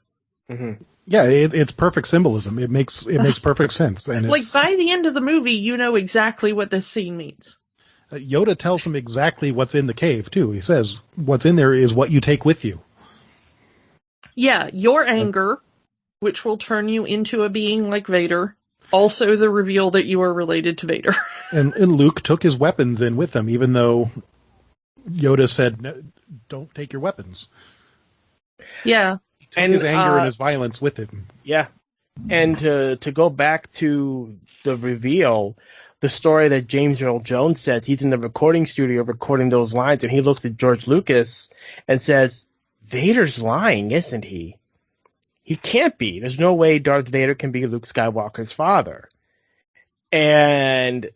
Speaker 1: Mm-hmm.
Speaker 3: Yeah, it's perfect symbolism. It makes perfect sense. And
Speaker 2: like, by the end of the movie, you know exactly what this scene means.
Speaker 3: Yoda tells him exactly what's in the cave, too. He says, what's in there is what you take with you.
Speaker 2: Yeah, your anger, which will turn you into a being like Vader. Also the reveal that you are related to Vader.
Speaker 3: and Luke took his weapons in with him, even though Yoda said, no, don't take your weapons.
Speaker 2: Yeah.
Speaker 3: He took his anger and his violence with him.
Speaker 1: Yeah. And to go back to the reveal, the story that James Earl Jones says. He's in the recording studio recording those lines, and he looks at George Lucas and says, Vader's lying, isn't he? He can't be. There's no way Darth Vader can be Luke Skywalker's father. And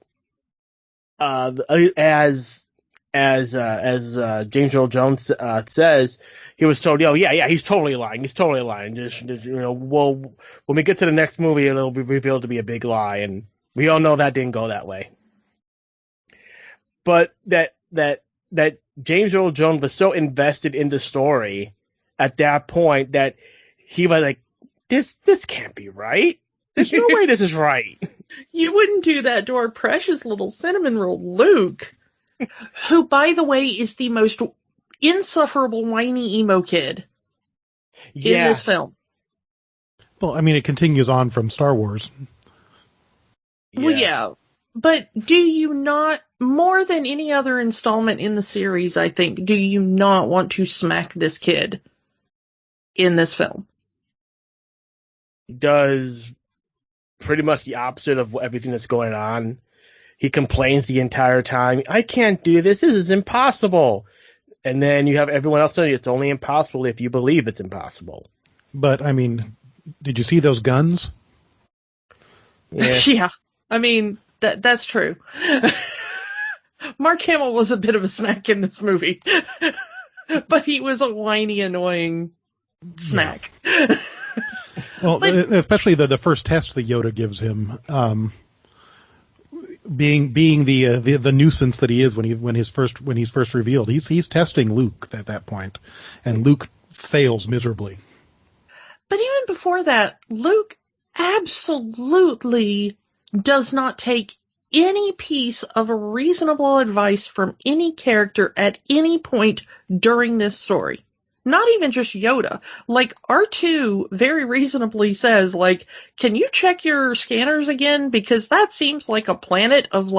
Speaker 1: as James Earl Jones says, he was told, he's totally lying. He's totally lying. Just well, when we get to the next movie, it'll be revealed to be a big lie, and we all know that didn't go that way. But that James Earl Jones was so invested in the story at that point that he was like, this can't be right. There's no way this is right.
Speaker 2: You wouldn't do that to our precious little cinnamon roll Luke, who, by the way, is the most insufferable whiny emo kid in this film.
Speaker 3: Well, I mean, it continues on from Star Wars.
Speaker 2: Well, yeah. But do you not, more than any other installment in the series, I think, do you not want to smack this kid in this film?
Speaker 1: He does pretty much the opposite of everything that's going on. He complains the entire time. I can't do this. This is impossible. And then you have everyone else telling you it's only impossible if you believe it's impossible.
Speaker 3: But, I mean, did you see those guns?
Speaker 1: Yeah.
Speaker 2: Yeah. I mean, that's true. Mark Hamill was a bit of a snack in this movie. But he was a whiny, annoying snack.
Speaker 3: Yeah. Well, especially the first test that Yoda gives him, being the nuisance that he is when he's first revealed. He's testing Luke at that point, and Luke fails miserably.
Speaker 2: But even before that, Luke absolutely does not take any piece of reasonable advice from any character at any point during this story. Not even just Yoda. Like, R2 very reasonably says, like, can you check your scanners again? Because that seems like a planet of,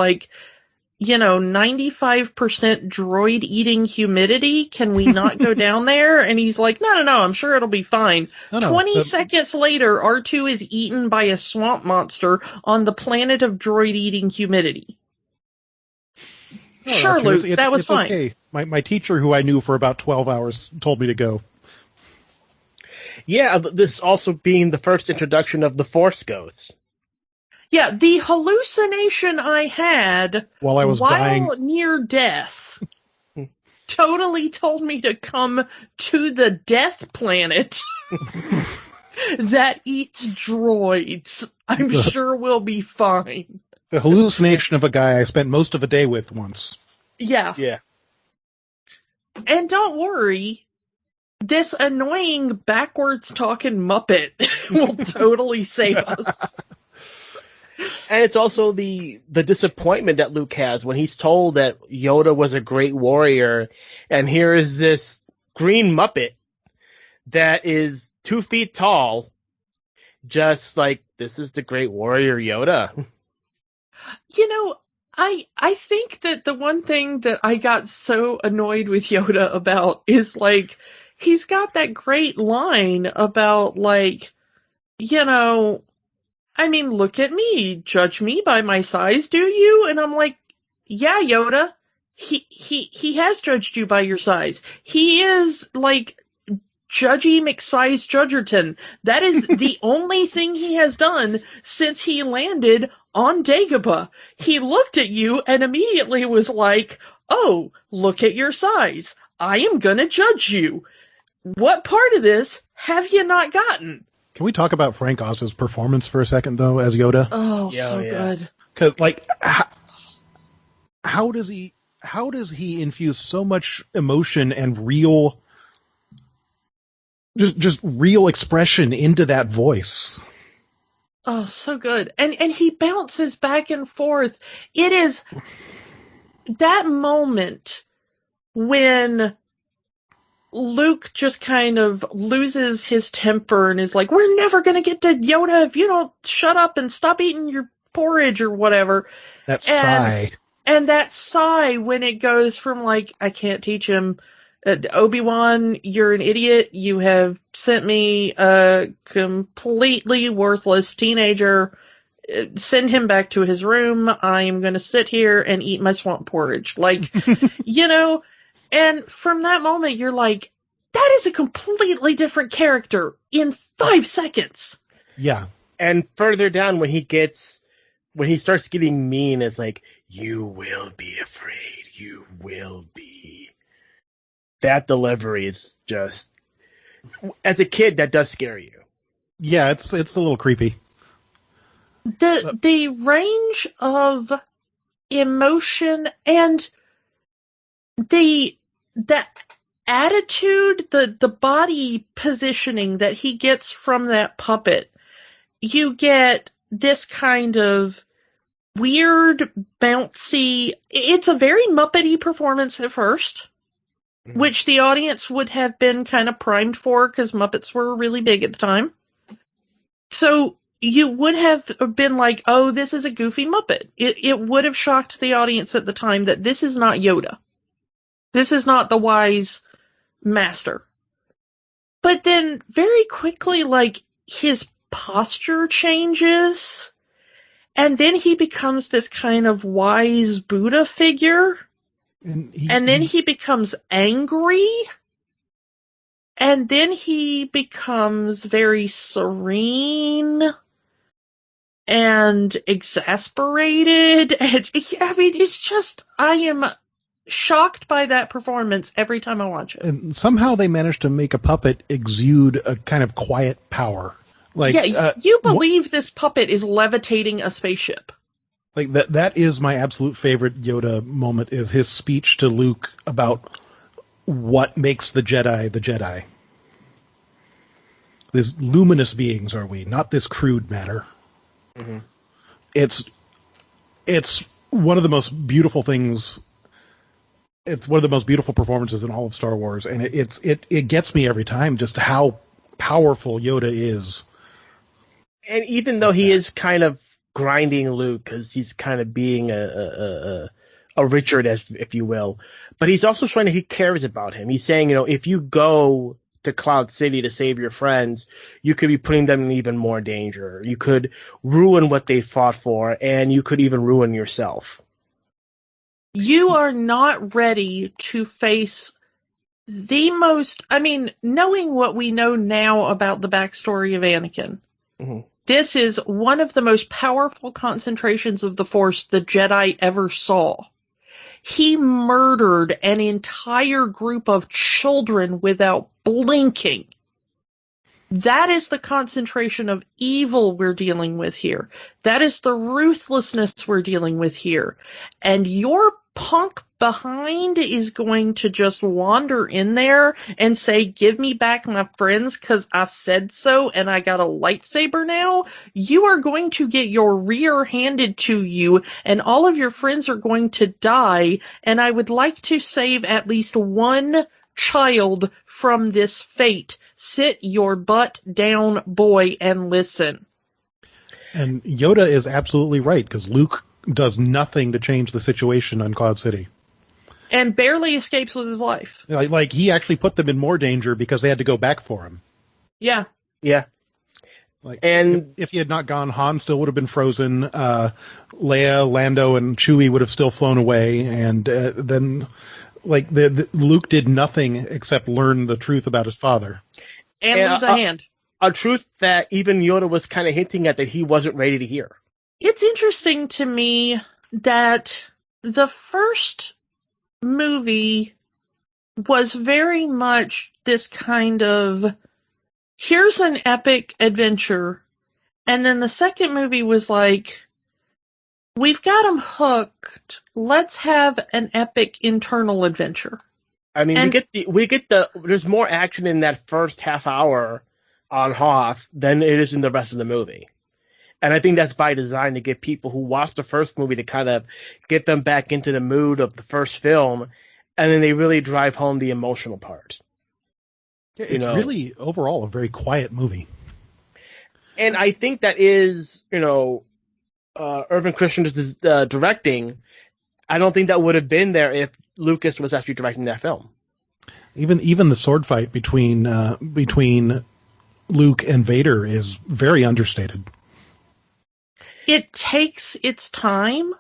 Speaker 2: 95% droid-eating humidity. Can we not go down there? And he's like, no, I'm sure it'll be fine. 20 seconds later, R2 is eaten by a swamp monster on the planet of droid-eating humidity. Sure, Luke, that was fine.
Speaker 3: Okay. My teacher, who I knew for about 12 hours, told me to go.
Speaker 1: Yeah, this also being the first introduction of the Force Ghosts.
Speaker 2: Yeah, the hallucination I had
Speaker 3: while I was dying
Speaker 2: near death totally told me to come to the death planet that eats droids. I'm sure we'll be fine.
Speaker 3: The hallucination of a guy I spent most of a day with once.
Speaker 2: Yeah.
Speaker 1: Yeah.
Speaker 2: And don't worry, this annoying backwards talking Muppet will totally save us.
Speaker 1: And it's also the disappointment that Luke has when he's told that Yoda was a great warrior, and here is this green Muppet that is 2 feet tall, just like, this is the great warrior Yoda.
Speaker 2: I think that the one thing that I got so annoyed with Yoda about is, he's got that great line about, look at me, judge me by my size, do you? And I'm like, yeah, Yoda, he has judged you by your size. He is, Judgy McSize Judgerton. That is the only thing he has done since he landed on Dagobah. He looked at you and immediately was like, oh, look at your size. I am gonna judge you. What part of this have you not gotten?
Speaker 3: Can we talk about Frank Oz's performance for a second, though, as Yoda?
Speaker 2: Oh, yeah, so good.
Speaker 3: Because, how does he infuse so much emotion and real, just real expression into that voice?
Speaker 2: Oh, so good. And he bounces back and forth. It is that moment when Luke just kind of loses his temper and is like, we're never going to get to Yoda if you don't shut up and stop eating your porridge or whatever.
Speaker 3: That sigh.
Speaker 2: And that sigh when it goes from, I can't teach him, Obi-Wan, you're an idiot. You have sent me a completely worthless teenager send him back to his room. I'm going to sit here and eat my swamp porridge. Like, and from that moment, you're like, that is a completely different character in 5 seconds.
Speaker 3: Yeah.
Speaker 1: And further down, when he starts getting mean, it's like, you will be afraid. You will be. That delivery is just, as a kid, that does scare you.
Speaker 3: Yeah, it's a little creepy.
Speaker 2: The range of emotion and the attitude, the body positioning that he gets from that puppet, you get this kind of weird, bouncy, it's a very Muppety performance at first, which the audience would have been kind of primed for because Muppets were really big at the time. So you would have been like, oh, this is a goofy Muppet. It would have shocked the audience at the time that this is not Yoda. This is not the wise master. But then very quickly, like, his posture changes, and then he becomes this kind of wise Buddha figure, and then he becomes angry, and then he becomes very serene and exasperated, and I mean, it's just, I am shocked by that performance every time I watch it.
Speaker 3: And somehow they managed to make a puppet exude a kind of quiet power. Like,
Speaker 2: yeah, you believe this puppet is levitating a spaceship.
Speaker 3: Like that is my absolute favorite Yoda moment, is his speech to Luke about what makes the Jedi. These luminous beings are we, not this crude matter. Mm-hmm. It's one of the most beautiful things. It's one of the most beautiful performances in all of Star Wars, and it gets me every time just how powerful Yoda is.
Speaker 1: And even though he is kind of grinding Luke, because he's kind of being a Richard, if you will, but he's also showing that he cares about him. He's saying, if you go to Cloud City to save your friends, you could be putting them in even more danger. You could ruin what they fought for, and you could even ruin yourself.
Speaker 2: You are not ready to face the most, knowing what we know now about the backstory of Anakin, this is one of the most powerful concentrations of the Force the Jedi ever saw. He murdered an entire group of children without blinking. That is the concentration of evil we're dealing with here. That is the ruthlessness we're dealing with here. And your punk behind is going to just wander in there and say, give me back my friends because I said so and I got a lightsaber now. You are going to get your rear handed to you and all of your friends are going to die. And I would like to save at least one child from this fate. Sit your butt down, boy, and listen.
Speaker 3: And Yoda is absolutely right, because Luke does nothing to change the situation on Cloud City.
Speaker 2: And barely escapes with his life.
Speaker 3: Like he actually put them in more danger because they had to go back for him.
Speaker 2: Yeah.
Speaker 1: Yeah.
Speaker 3: Like, and if he had not gone, Han still would have been frozen. Leia, Lando, and Chewie would have still flown away. And then, like, Luke did nothing except learn the truth about his father.
Speaker 2: And lose a hand.
Speaker 1: A truth that even Yoda was kind of hinting at that he wasn't ready to hear.
Speaker 2: It's interesting to me that the first movie was very much this kind of, here's an epic adventure. And then the second movie was like, we've got them hooked. Let's have an epic internal adventure.
Speaker 1: I mean, there's more action in that first half hour on Hoth than it is in the rest of the movie. And I think that's by design to get people who watched the first movie to kind of get them back into the mood of the first film, and then they really drive home the emotional part.
Speaker 3: Yeah, it's really, overall, a very quiet movie.
Speaker 1: And I think that is, Irvin Christian's directing. I don't think that would have been there if Lucas was actually directing that film.
Speaker 3: Even the sword fight between Luke and Vader is very understated.
Speaker 2: It takes its time.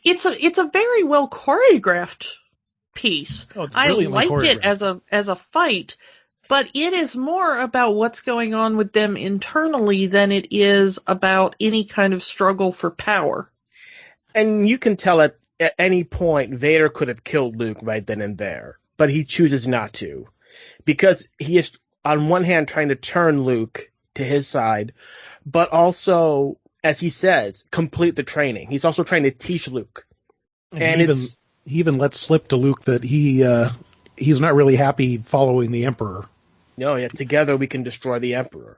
Speaker 2: It's a very well choreographed piece.
Speaker 3: Oh, it's
Speaker 2: I
Speaker 3: brilliantly
Speaker 2: like it
Speaker 3: choreographed.
Speaker 2: as a fight, but it is more about what's going on with them internally than it is about any kind of struggle for power.
Speaker 1: And you can tell at any point Vader could have killed Luke right then and there, but he chooses not to. Because he is, on one hand, trying to turn Luke to his side, but also, as he says, complete the training. He's also trying to teach Luke.
Speaker 3: And he even lets slip to Luke that he's not really happy following the Emperor.
Speaker 1: No, yeah, together we can destroy the Emperor.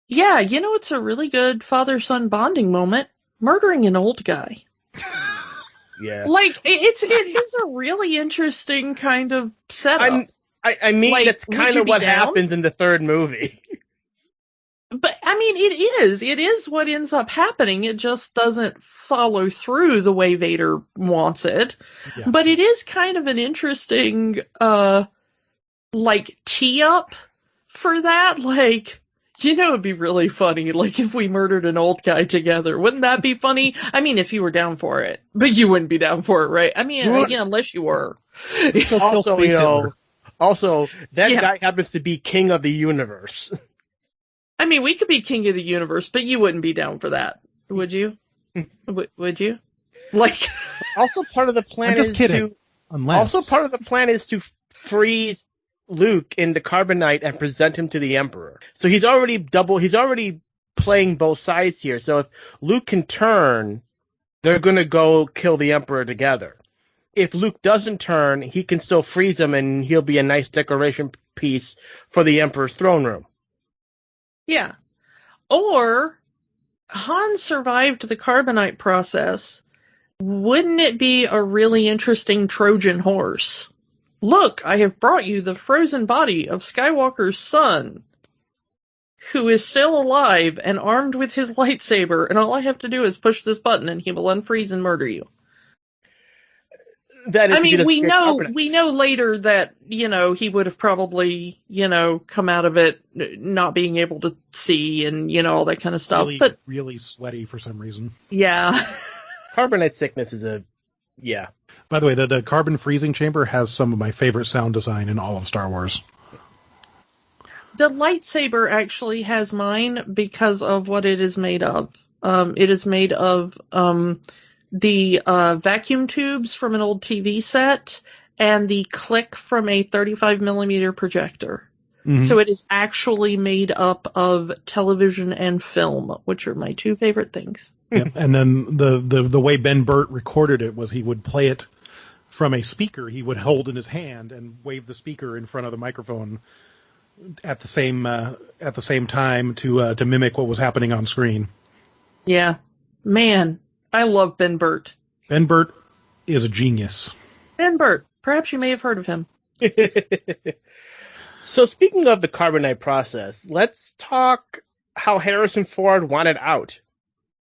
Speaker 2: Yeah, it's a really good father-son bonding moment. Murdering an old guy.
Speaker 1: Yeah.
Speaker 2: Like, it is a really interesting kind of setup.
Speaker 1: I mean,
Speaker 2: like,
Speaker 1: that's kind of what happens in the third movie.
Speaker 2: But, I mean, it is what ends up happening. It just doesn't follow through the way Vader wants it. Yeah. But it is kind of an interesting, tee-up for that. Like, it'd be really funny, like, if we murdered an old guy together. Wouldn't that be funny? I mean, if you were down for it. But you wouldn't be down for it, right? I mean, again, unless you were.
Speaker 1: Also, that guy happens to be king of the universe.
Speaker 2: I mean, we could be king of the universe, but you wouldn't be down for that, would you? Would you? Like,
Speaker 1: also part of the plan
Speaker 3: I'm just kidding.
Speaker 1: Also part of the plan is to freeze Luke in the carbonite and present him to the Emperor. So he's already playing both sides here. So if Luke can turn, they're going to go kill the Emperor together. If Luke doesn't turn, he can still freeze him and he'll be a nice decoration piece for the Emperor's throne room.
Speaker 2: Yeah. Or Han survived the carbonite process. Wouldn't it be a really interesting Trojan horse? Look, I have brought you the frozen body of Skywalker's son, who is still alive and armed with his lightsaber, and all I have to do is push this button and he will unfreeze and murder you. We know later that, he would have probably, come out of it not being able to see and, all that kind of stuff.
Speaker 3: But really sweaty for some reason.
Speaker 2: Yeah.
Speaker 1: Carbonite sickness is yeah.
Speaker 3: By the way, the carbon freezing chamber has some of my favorite sound design in all of Star Wars.
Speaker 2: The lightsaber actually has mine because of what it is made of. It is made of the vacuum tubes from an old TV set and the click from a 35mm projector. Mm-hmm. So it is actually made up of television and film, which are my two favorite things.
Speaker 3: Yep. And then the way Ben Burt recorded it was he would play it from a speaker he would hold in his hand and wave the speaker in front of the microphone at the same time to mimic what was happening on screen.
Speaker 2: Yeah. Man, I love Ben Burt.
Speaker 3: Ben Burt is a genius.
Speaker 2: Ben Burt. Perhaps you may have heard of him.
Speaker 1: So speaking of the carbonite process, let's talk how Harrison Ford wanted out.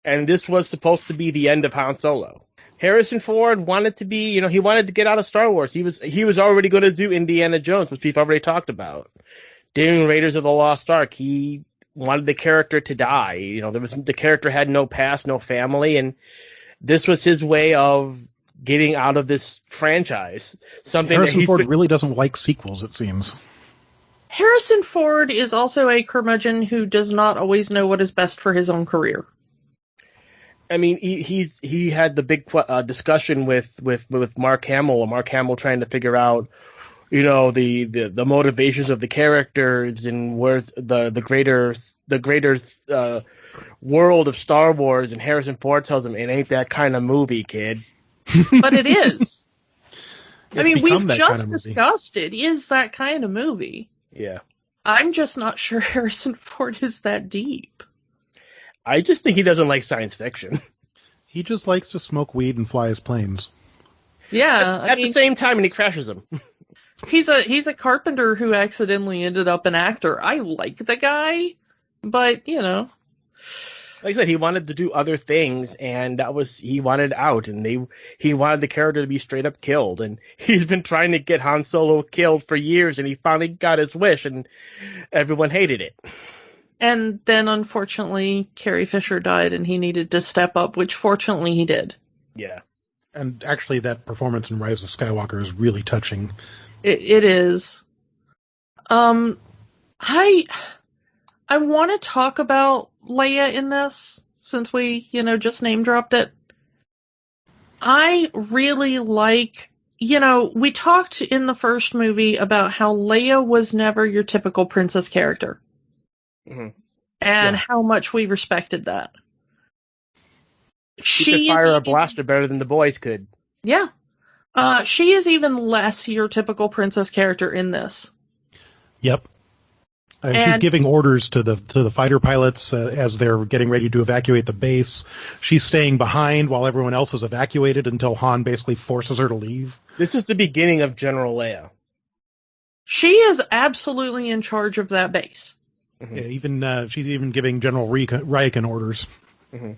Speaker 1: And this was supposed to be the end of Han Solo. Harrison Ford wanted to be, he wanted to get out of Star Wars. He was already going to do Indiana Jones, which we've already talked about. Doing Raiders of the Lost Ark, he wanted the character to die. The character had no past, no family, and this was his way of getting out of this franchise.
Speaker 3: Harrison Ford really doesn't like sequels, it seems.
Speaker 2: Harrison Ford is also a curmudgeon who does not always know what is best for his own career.
Speaker 1: I mean, he had the big discussion with Mark Hamill, Mark Hamill trying to figure out, the motivations of the characters and where's the greater world of Star Wars, and Harrison Ford tells him it ain't that kind of movie, kid.
Speaker 2: But it is. I mean, we've just discussed it is that kind of movie.
Speaker 1: Yeah.
Speaker 2: I'm just not sure Harrison Ford is that deep.
Speaker 1: I just think he doesn't like science fiction.
Speaker 3: He just likes to smoke weed and fly his planes.
Speaker 2: Yeah.
Speaker 1: At the same time, and he crashes them.
Speaker 2: He's a carpenter who accidentally ended up an actor. I like the guy, but, Like
Speaker 1: I said, he wanted to do other things, and he wanted out, and he wanted the character to be straight up killed, and he's been trying to get Han Solo killed for years, and he finally got his wish, and everyone hated it.
Speaker 2: And then, unfortunately, Carrie Fisher died, and he needed to step up, which fortunately he did.
Speaker 1: Yeah.
Speaker 3: And actually, that performance in Rise of Skywalker is really touching.
Speaker 2: It is. I want to talk about Leia in this, since we, just name dropped it. I really like, we talked in the first movie about how Leia was never your typical princess character.
Speaker 1: Mm-hmm.
Speaker 2: And how much we respected that.
Speaker 1: She could fire a blaster better than the boys could.
Speaker 2: Yeah. She is even less your typical princess character in this.
Speaker 3: Yep. And she's giving orders to the fighter pilots as they're getting ready to evacuate the base. She's staying behind while everyone else is evacuated until Han basically forces her to leave.
Speaker 1: This is the beginning of General Leia.
Speaker 2: She is absolutely in charge of that base.
Speaker 3: Mm-hmm. Yeah, she's even giving General Riecken orders.
Speaker 1: Mm-hmm.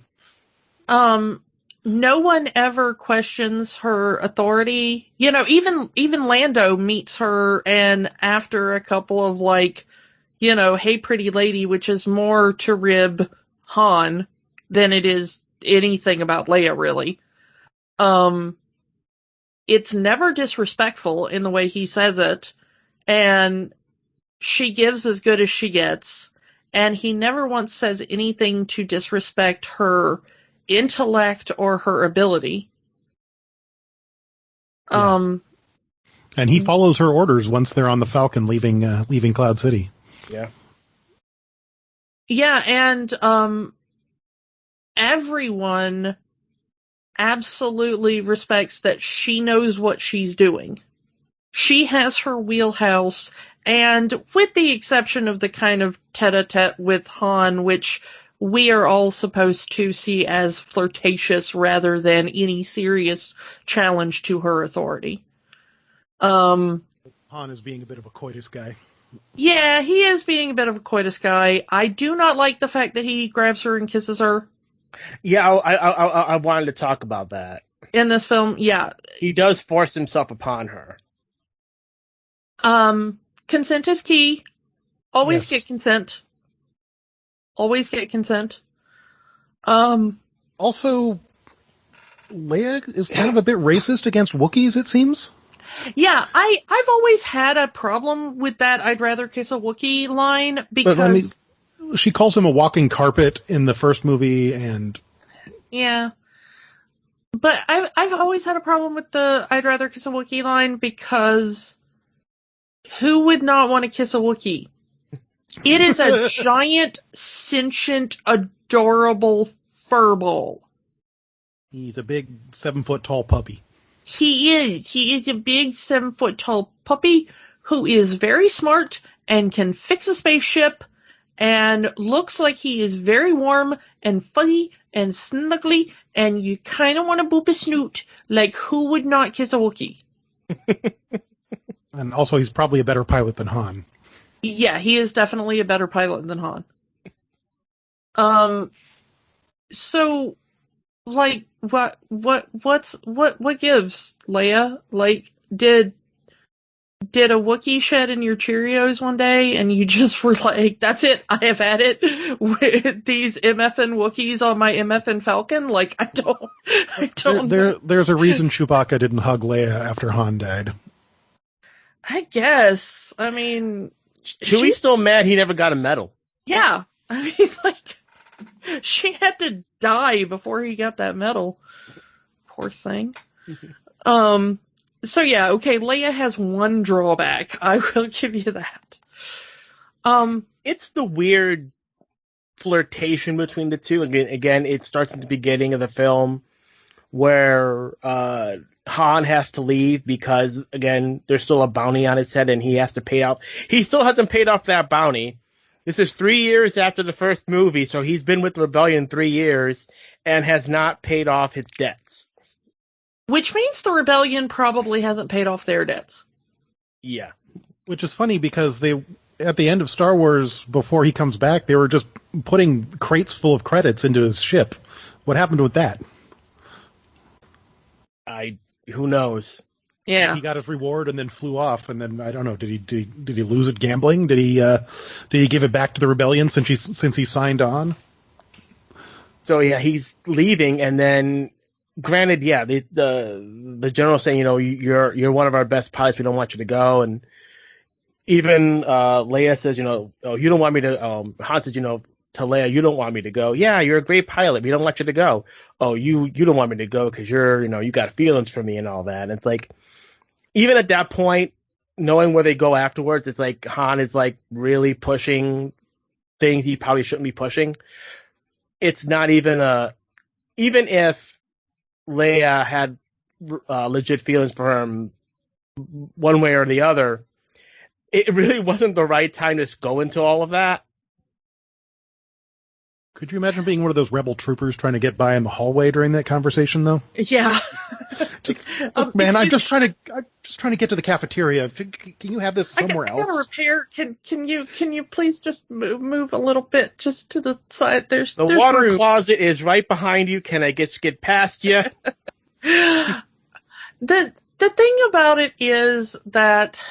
Speaker 2: No one ever questions her authority. Even Lando meets her, and after a couple of hey pretty lady, which is more to rib Han than it is anything about Leia, really. It's never disrespectful in the way he says it, and she gives as good as she gets, and he never once says anything to disrespect her intellect or her ability.
Speaker 3: Yeah. And he follows her orders once they're on the Falcon leaving Cloud City.
Speaker 1: Yeah.
Speaker 2: Yeah, and everyone absolutely respects that she knows what she's doing. She has her wheelhouse, and with the exception of the kind of tete-a-tete with Han, which we are all supposed to see as flirtatious rather than any serious challenge to her authority.
Speaker 3: Han is being a bit of a coitus guy.
Speaker 2: Yeah, he is being a bit of a coitus guy. I do not like the fact that he grabs her and kisses her.
Speaker 1: Yeah, I wanted to talk about that.
Speaker 2: In this film, yeah.
Speaker 1: He does force himself upon her.
Speaker 2: Consent is key. Always
Speaker 3: Yes.
Speaker 2: get consent. Always get consent.
Speaker 3: Also, Leia is kind of a bit racist against Wookiees, it seems.
Speaker 2: Yeah, I've always had a problem with that I'd rather kiss a Wookiee line, because...
Speaker 3: she calls him a walking carpet in the first movie, and...
Speaker 2: Yeah. But I've always had a problem with the I'd rather kiss a Wookiee line, because who would not want to kiss a Wookiee? It is a giant, sentient, adorable furball.
Speaker 3: He's a big 7-foot-tall puppy.
Speaker 2: He is. He is a big 7-foot-tall puppy who is very smart and can fix a spaceship and looks like he is very warm and fuzzy and snuggly, and you kind of want to boop his snoot. Like, who would not kiss a Wookiee?
Speaker 3: And also, he's probably a better pilot than Han.
Speaker 2: Yeah, he is definitely a better pilot than Han. So, like, what gives, Leia? Like, did a Wookiee shed in your Cheerios one day and you just were like, that's it, I have had it with these MFN Wookiees on my MFN Falcon? Like, I don't know.
Speaker 3: There's a reason Chewbacca didn't hug Leia after Han died.
Speaker 2: I guess. I mean...
Speaker 1: Chewie's still mad he never got a medal.
Speaker 2: Yeah. I mean, like, she had to die before he got that medal. Poor thing. So yeah, okay, Leia has one drawback. I will give you that.
Speaker 1: It's the weird flirtation between the two. Again, it starts at the beginning of the film where Han has to leave because, again, there's still a bounty on his head and he has to pay off. He still hasn't paid off that bounty. This is 3 years after the first movie, so he's been with the rebellion 3 years and has not paid off his debts.
Speaker 2: Which means the rebellion probably hasn't paid off their debts.
Speaker 1: Yeah.
Speaker 3: Which is funny because at the end of Star Wars, before he comes back, they were just putting crates full of credits into his ship. What happened with that?
Speaker 1: Who knows?
Speaker 2: Yeah.
Speaker 3: He got his reward and then flew off, and then I don't know. Did he lose it gambling? Did he give it back to the rebellion since he signed on?
Speaker 1: So yeah, he's leaving, and then granted, yeah, the general's saying, you're one of our best pilots. We don't want you to go, and even Leia says, oh, you don't want me to. Han says, to Leia, you don't want me to go. Yeah, you're a great pilot. We don't want you to go. Oh, you don't want me to go because you're, you got feelings for me and all that. And it's like, even at that point, knowing where they go afterwards, it's like Han is like really pushing things he probably shouldn't be pushing. It's not even even if Leia had legit feelings for him one way or the other, it really wasn't the right time to go into all of that.
Speaker 3: Could you imagine being one of those rebel troopers trying to get by in the hallway during that conversation, though?
Speaker 2: Yeah.
Speaker 3: Look, man, I'm just trying to get to the cafeteria. Can you have this somewhere else?
Speaker 2: I got a repair. Can you please just move a little bit just to the side? There's
Speaker 1: water
Speaker 2: rooms.
Speaker 1: Closet is right behind you. Can I get past you?
Speaker 2: The thing about it is that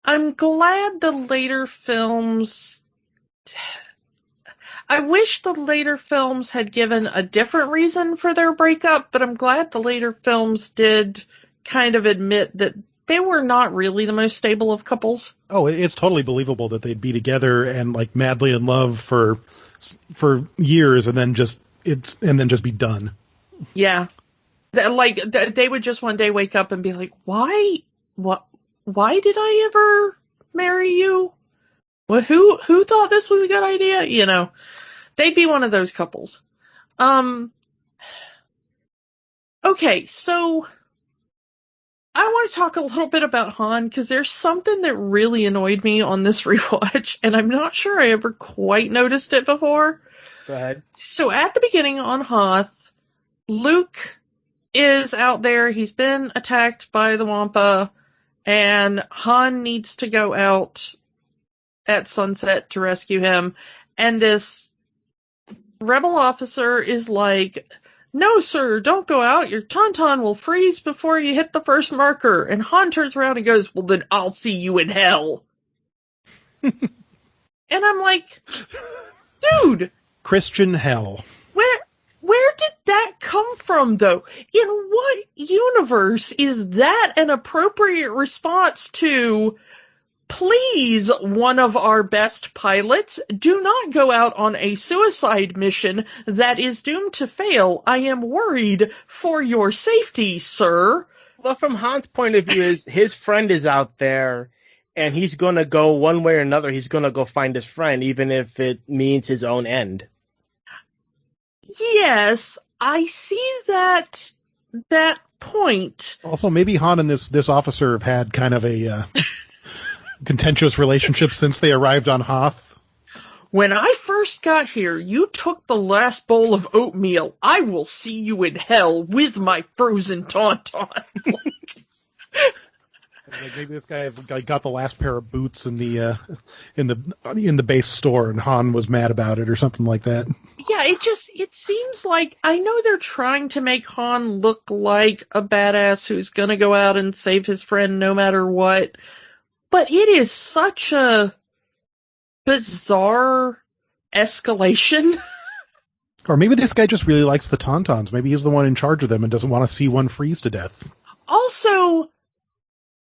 Speaker 2: I'm glad the later films. I wish the later films had given a different reason for their breakup, but I'm glad the later films did kind of admit that they were not really the most stable of couples.
Speaker 3: Oh, it's totally believable that they'd be together and like madly in love for years and then just be done.
Speaker 2: Yeah. They would just one day wake up and be like, why did I ever marry you? Well, who thought this was a good idea? They'd be one of those couples. Okay, so I want to talk a little bit about Han because there's something that really annoyed me on this rewatch, and I'm not sure I ever quite noticed it before.
Speaker 1: Go ahead.
Speaker 2: So at the beginning on Hoth, Luke is out there. He's been attacked by the Wampa, and Han needs to go out at sunset to rescue him, and this rebel officer is like, no sir, don't go out, your tauntaun will freeze before you hit the first marker. And Han turns around and goes, well then I'll see you in hell. And I'm like, dude,
Speaker 3: Christian hell.
Speaker 2: Where did that come from, though? In what universe is that an appropriate response to, please, one of our best pilots, do not go out on a suicide mission that is doomed to fail. I am worried for your safety, sir.
Speaker 1: Well, from Han's point of view, is his friend is out there, and he's going to go one way or another. He's going to go find his friend, even if it means his own end.
Speaker 2: Yes, I see that point.
Speaker 3: Also, maybe Han and this officer have had kind of a contentious relationship since they arrived on Hoth.
Speaker 2: When I first got here, you took the last bowl of oatmeal. I will see you in hell with my frozen tauntaun.
Speaker 3: Like maybe this guy got the last pair of boots in the base store, and Han was mad about it or something like that.
Speaker 2: Yeah, it seems like, I know they're trying to make Han look like a badass who's gonna go out and save his friend no matter what, but it is such a bizarre escalation.
Speaker 3: Or maybe this guy just really likes the tauntauns. Maybe he's the one in charge of them and doesn't want to see one freeze to death.
Speaker 2: Also,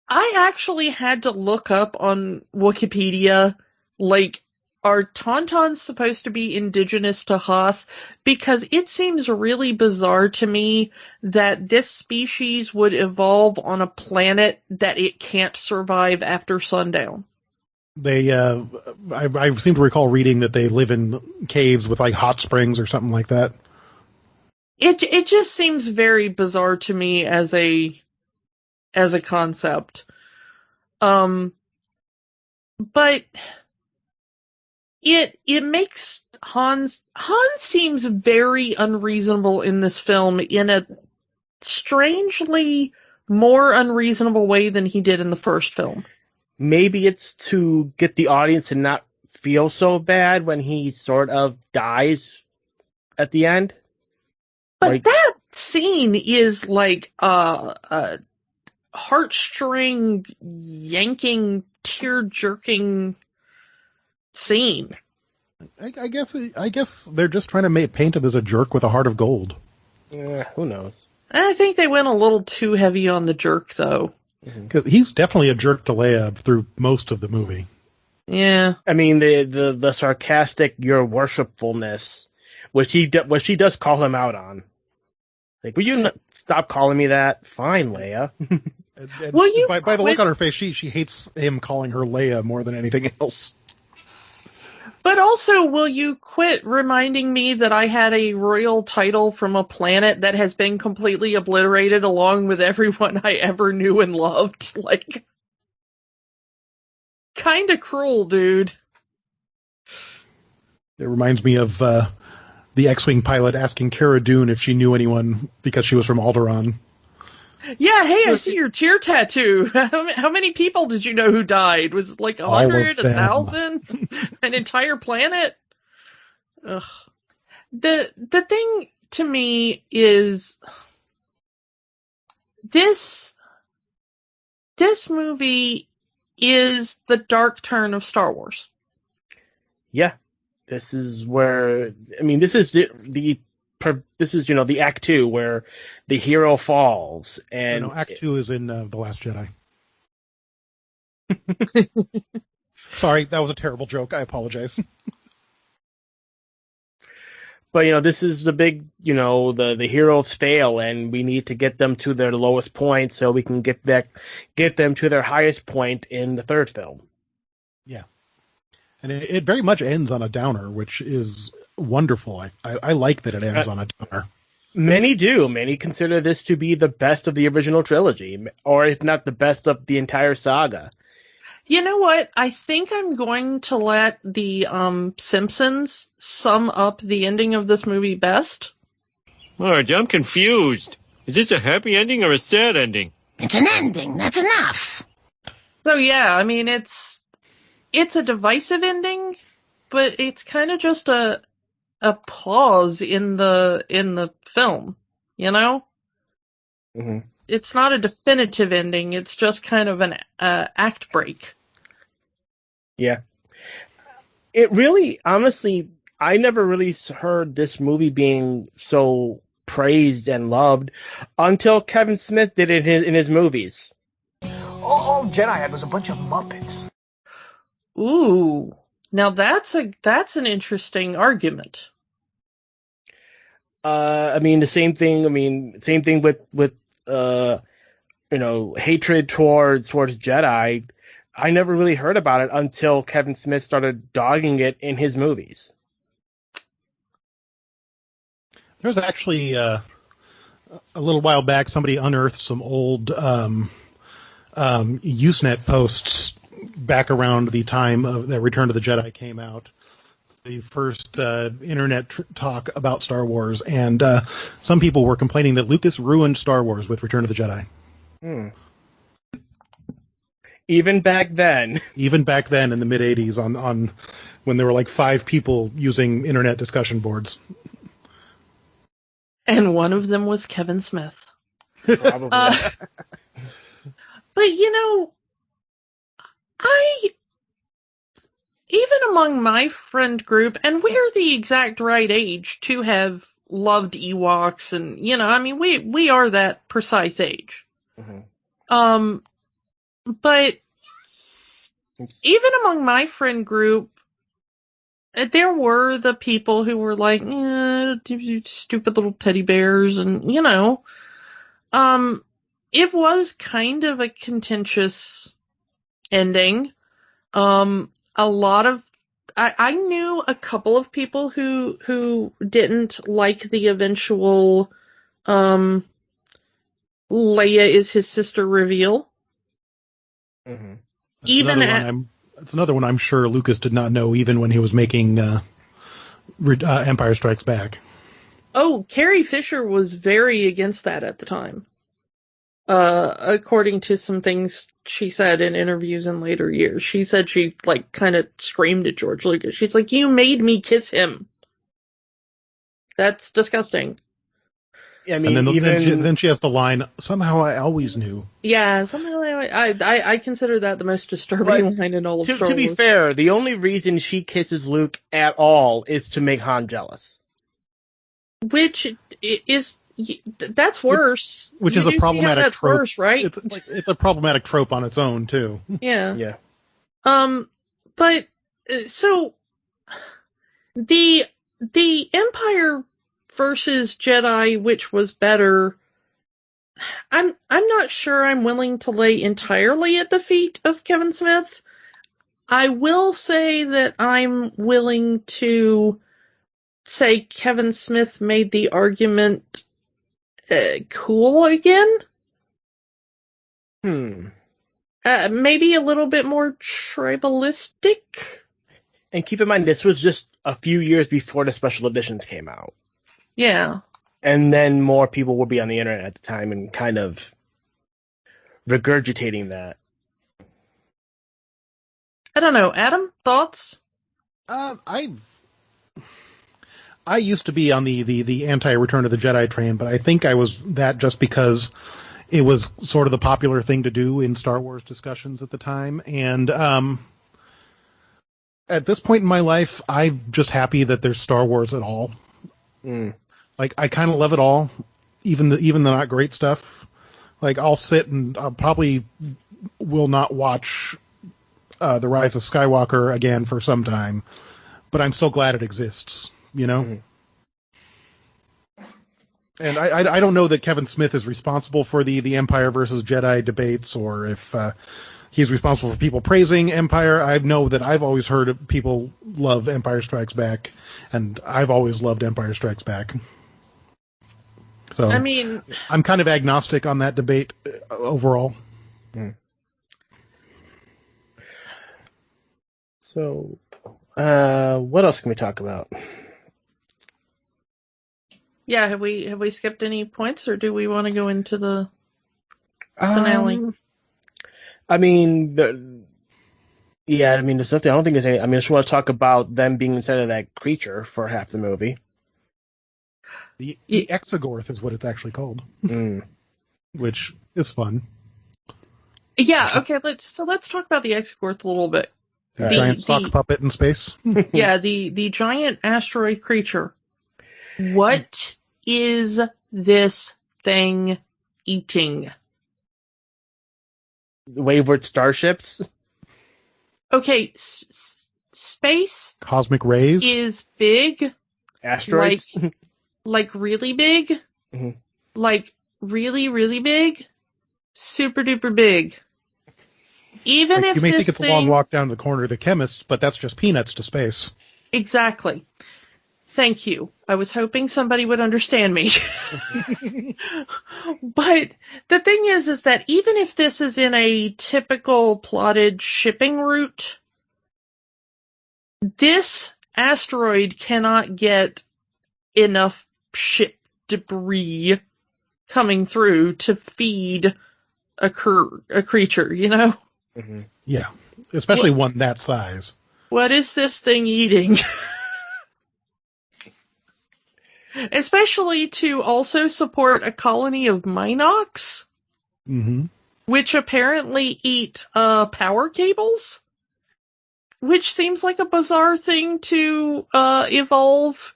Speaker 2: I actually had to look up on Wikipedia, like, are tauntauns supposed to be indigenous to Hoth? Because it seems really bizarre to me that this species would evolve on a planet that it can't survive after sundown.
Speaker 3: They, I seem to recall reading that they live in caves with like hot springs or something like that.
Speaker 2: It just seems very bizarre to me as a concept. But it makes Han seems very unreasonable in this film in a strangely more unreasonable way than he did in the first film.
Speaker 1: Maybe it's to get the audience to not feel so bad when he sort of dies at the end.
Speaker 2: But that scene is like a heartstring yanking, tear-jerking scene.
Speaker 3: I guess they're just trying to paint him as a jerk with a heart of gold.
Speaker 1: Who knows?
Speaker 2: I think they went a little too heavy on the jerk, though.
Speaker 3: Because he's definitely a jerk to Leia through most of the movie.
Speaker 2: Yeah.
Speaker 1: I mean, the sarcastic, your worshipfulness, which she does call him out on. Like, will you stop calling me that? Fine, Leia.
Speaker 3: And by the look on her face, she hates him calling her Leia more than anything else.
Speaker 2: But also, will you quit reminding me that I had a royal title from a planet that has been completely obliterated along with everyone I ever knew and loved? Like, kind of cruel, dude.
Speaker 3: It reminds me of the X-Wing pilot asking Cara Dune if she knew anyone because she was from Alderaan.
Speaker 2: Yeah, hey, I see your tear tattoo. How many people did you know who died? Was it like 100, 1,000? An entire planet? Ugh. The thing to me is this movie is the dark turn of Star Wars.
Speaker 1: Yeah. This is where, I mean, this is the Act 2 where the hero falls. And
Speaker 3: no, Act 2 is in The Last Jedi. Sorry, that was a terrible joke. I apologize.
Speaker 1: But, this is the big, the heroes fail, and we need to get them to their lowest point so we can get them to their highest point in the third film.
Speaker 3: Yeah. And it very much ends on a downer, which is wonderful. I like that it ends on a downer.
Speaker 1: Many do. Many consider this to be the best of the original trilogy, or if not the best of the entire saga.
Speaker 2: You know what? I think I'm going to let the Simpsons sum up the ending of this movie best.
Speaker 6: Marge, I'm confused. Is this a happy ending or a sad ending?
Speaker 7: It's an ending. That's enough.
Speaker 2: So yeah, I mean, it's a divisive ending, but it's kind of just a pause in the film,
Speaker 1: Mm-hmm.
Speaker 2: It's not a definitive ending. It's just kind of an act break.
Speaker 1: Yeah. It really, honestly, I never really heard this movie being so praised and loved until Kevin Smith did it in his movies.
Speaker 8: All Jedi had was a bunch of Muppets.
Speaker 2: Ooh, now that's an interesting argument.
Speaker 1: I mean, the same thing. I mean, same thing with hatred towards Jedi. I never really heard about it until Kevin Smith started dogging it in his movies.
Speaker 3: There was actually a little while back somebody unearthed some old Usenet posts back around the time of that Return of the Jedi came out. The first internet talk about Star Wars, and some people were complaining that Lucas ruined Star Wars with Return of the Jedi.
Speaker 1: Even back then.
Speaker 3: Even back then in the mid-'80s on when there were like 5 people using internet discussion boards.
Speaker 2: And one of them was Kevin Smith.
Speaker 1: Probably.
Speaker 2: But even among my friend group, and we're the exact right age to have loved Ewoks, and we are that precise age.
Speaker 1: Mm-hmm.
Speaker 2: But even among my friend group, there were the people who were like, stupid little teddy bears, and it was kind of a contentious ending. A lot of I knew a couple of people who didn't like the eventual Leia is his sister reveal.
Speaker 1: Mm-hmm.
Speaker 3: That's another one I'm sure Lucas did not know even when he was making Empire Strikes Back.
Speaker 2: Oh, Carrie Fisher was very against that at the time. According to some things she said in interviews in later years. She said she, kind of screamed at George Lucas. She's like, you made me kiss him. That's disgusting.
Speaker 1: I mean,
Speaker 3: and
Speaker 1: even
Speaker 3: then she has the line, "Somehow I always knew."
Speaker 2: Yeah, somehow I consider that the most disturbing line in all of Star Wars.
Speaker 1: To be fair, the only reason she kisses Luke at all is to make Han jealous.
Speaker 2: Which is that's worse.
Speaker 3: Which
Speaker 2: You
Speaker 3: is a
Speaker 2: do see how
Speaker 3: problematic
Speaker 2: that's
Speaker 3: trope.
Speaker 2: worse, right?
Speaker 3: It's a problematic trope on its own too.
Speaker 2: Yeah.
Speaker 1: Yeah.
Speaker 2: But so the Empire versus Jedi, which was better? I'm not sure I'm willing to lay entirely at the feet of Kevin Smith. I will say that I'm willing to say Kevin Smith made the argument cool again. Maybe a little bit more tribalistic.
Speaker 1: And keep in mind, this was just a few years before the special editions came out.
Speaker 2: Yeah.
Speaker 1: And then more people would be on the internet at the time and kind of regurgitating that.
Speaker 2: I don't know. Adam, thoughts?
Speaker 3: I used to be on the anti-Return of the Jedi train, but I think I was that just because it was sort of the popular thing to do in Star Wars discussions at the time. And at this point in my life, I'm just happy that there's Star Wars at all. Like, I kind of love it all, even the not great stuff. Like, I'll sit and I'll probably will not watch The Rise of Skywalker again for some time, but I'm still glad it exists, you know? And I don't know that Kevin Smith is responsible for the Empire versus Jedi debates, or if he's responsible for people praising Empire. I know that I've always heard people love Empire Strikes Back, and I've always loved Empire Strikes Back. So
Speaker 2: I mean,
Speaker 3: I'm kind of agnostic on that debate overall.
Speaker 1: So, what else can we talk about?
Speaker 2: Yeah, have we skipped any points, or do we want to go into the finale?
Speaker 1: I mean, there's nothing. I don't think there's any. I mean, I just want to talk about them being inside of that creature for half the movie.
Speaker 3: The Exogorth is what it's actually called, which is fun.
Speaker 2: Yeah. Okay. Let's talk about the Exogorth a little bit.
Speaker 3: The giant sock puppet in space.
Speaker 2: Yeah. The giant asteroid creature. What is this thing eating?
Speaker 1: Wayward starships.
Speaker 2: Okay, space.
Speaker 3: Cosmic rays
Speaker 2: is big.
Speaker 1: Asteroids.
Speaker 2: Like really big. Like really, really big. Super duper big. Even if
Speaker 3: you may
Speaker 2: this
Speaker 3: think it's a long walk down the corner of the chemist, but that's just peanuts to space.
Speaker 2: Exactly. Thank you. I was hoping somebody would understand me. But the thing is that even if this is in a typical plotted shipping route, this asteroid cannot get enough ship debris coming through to feed a creature, you know?
Speaker 3: Yeah, especially one that size.
Speaker 2: What is this thing eating? Especially to also support a colony of Minocs, which apparently eat power cables, which seems like a bizarre thing to evolve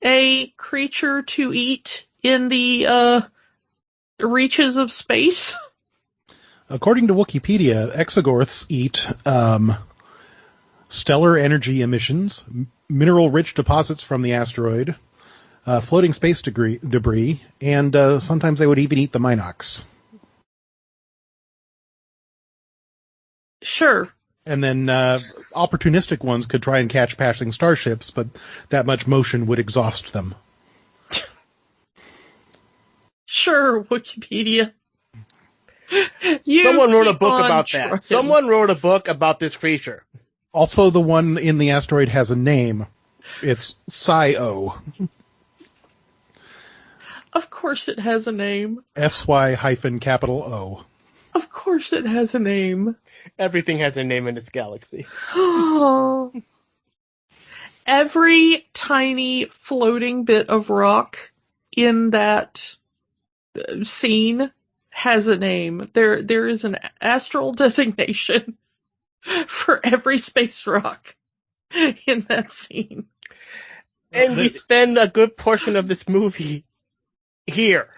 Speaker 2: a creature to eat in the reaches of space.
Speaker 3: According to Wikipedia, exogorths eat stellar energy emissions, mineral-rich deposits from the asteroid, floating space debris, and sometimes they would even eat the Minocs.
Speaker 2: Sure.
Speaker 3: And then opportunistic ones could try and catch passing starships, but that much motion would exhaust them.
Speaker 2: Sure, Wikipedia.
Speaker 1: Someone wrote a book about that. Someone wrote a book about this creature.
Speaker 3: Also, the one in the asteroid has a name. It's Psy-O.
Speaker 2: Of course it has a name.
Speaker 3: SY-O.
Speaker 2: Of course it has a name.
Speaker 1: Everything has a name in this galaxy.
Speaker 2: Every tiny floating bit of rock in that scene has a name. There is an astral designation for every space rock in that scene.
Speaker 1: And we spend a good portion of this movie here.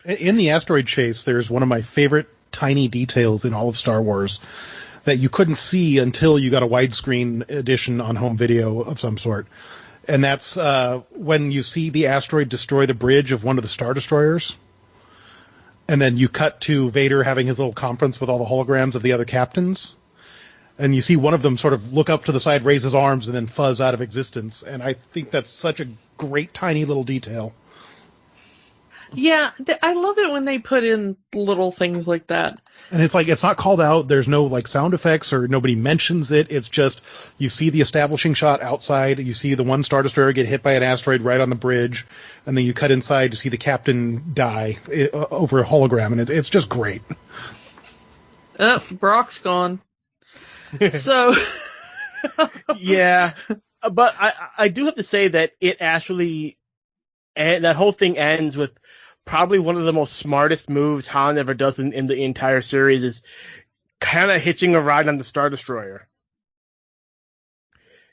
Speaker 3: In the asteroid chase, there's one of my favorite tiny details in all of Star Wars that you couldn't see until you got a widescreen edition on home video of some sort. And that's when you see the asteroid destroy the bridge of one of the Star Destroyers. And then you cut to Vader having his little conference with all the holograms of the other captains. And you see one of them sort of look up to the side, raise his arms, and then fuzz out of existence. And I think that's such a great, tiny little detail.
Speaker 2: Yeah, I love it when they put in little things like that.
Speaker 3: And it's like, it's not called out. There's no like sound effects or nobody mentions it. It's just, you see the establishing shot outside. You see the one Star Destroyer get hit by an asteroid right on the bridge. And then you cut inside to see the captain die over a hologram. And it's just great.
Speaker 2: Oh, Brock's gone. So.
Speaker 1: Yeah. But I do have to say that it actually, and that whole thing ends with probably one of the most smartest moves Han ever does in the entire series, is kind of hitching a ride on the Star Destroyer.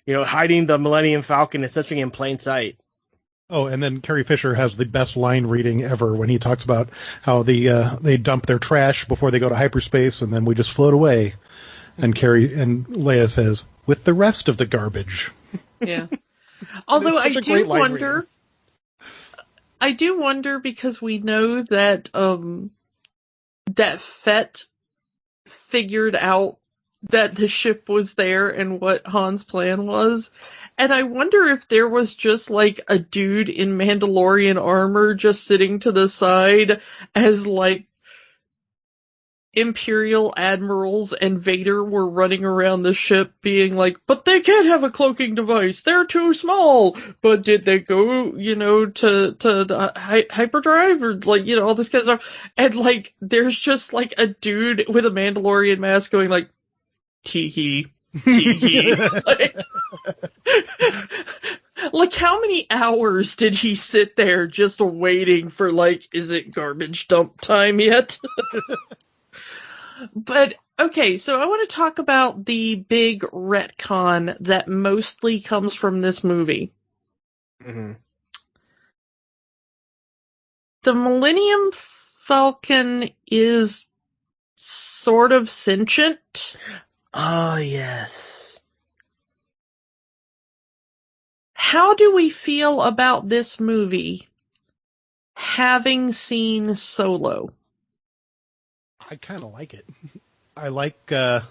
Speaker 1: You know, hiding the Millennium Falcon essentially in plain sight.
Speaker 3: Oh, and then Carrie Fisher has the best line reading ever when he talks about how they dump their trash before they go to hyperspace, and then we just float away. And Leia says, with the rest of the garbage.
Speaker 2: Yeah. Although I do wonder because we know that that Fett figured out that the ship was there and what Han's plan was. And I wonder if there was just like a dude in Mandalorian armor just sitting to the side as like Imperial admirals and Vader were running around the ship being like, but they can't have a cloaking device. They're too small. But did they go, to the hyperdrive or like, all this kind of stuff? And like, there's just like a dude with a Mandalorian mask going like, tee-hee, tee-hee. Like, how many hours did he sit there just waiting for like, is it garbage dump time yet? But, okay, so I want to talk about the big retcon that mostly comes from this movie.
Speaker 1: Mm-hmm.
Speaker 2: The Millennium Falcon is sort of sentient.
Speaker 1: Oh, yes.
Speaker 2: How do we feel about this movie having seen Solo?
Speaker 3: I kind of like it. I like, it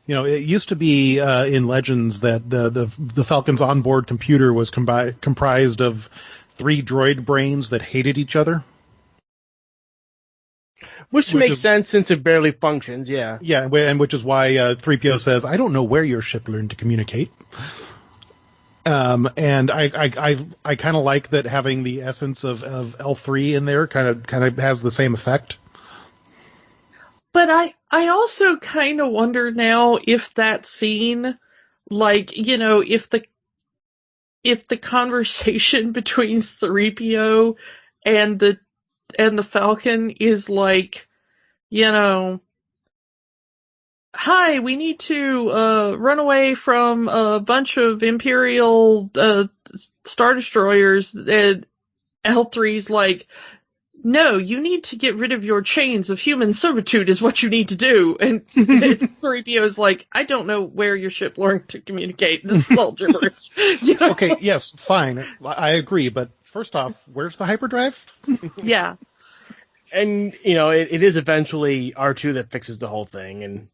Speaker 3: used to be in Legends that the Falcon's onboard computer was comprised of 3 droid brains that hated each other.
Speaker 1: Which makes sense since it barely functions, yeah.
Speaker 3: Yeah, and which is why 3PO says, I don't know where your ship learned to communicate. And I kind of like that having the essence of L3 in there kind of has the same effect.
Speaker 2: But I also kind of wonder now if that scene, like, if the conversation between 3PO and the Falcon is like, hi, we need to run away from a bunch of Imperial Star Destroyers, and L3's like, no, you need to get rid of your chains of human servitude is what you need to do. And 3PO's like, I don't know where your ship learned to communicate. This is all gibberish.
Speaker 3: Okay, yes, fine. I agree. But first off, where's the hyperdrive?
Speaker 2: Yeah.
Speaker 1: And, it is eventually R2 that fixes the whole thing. And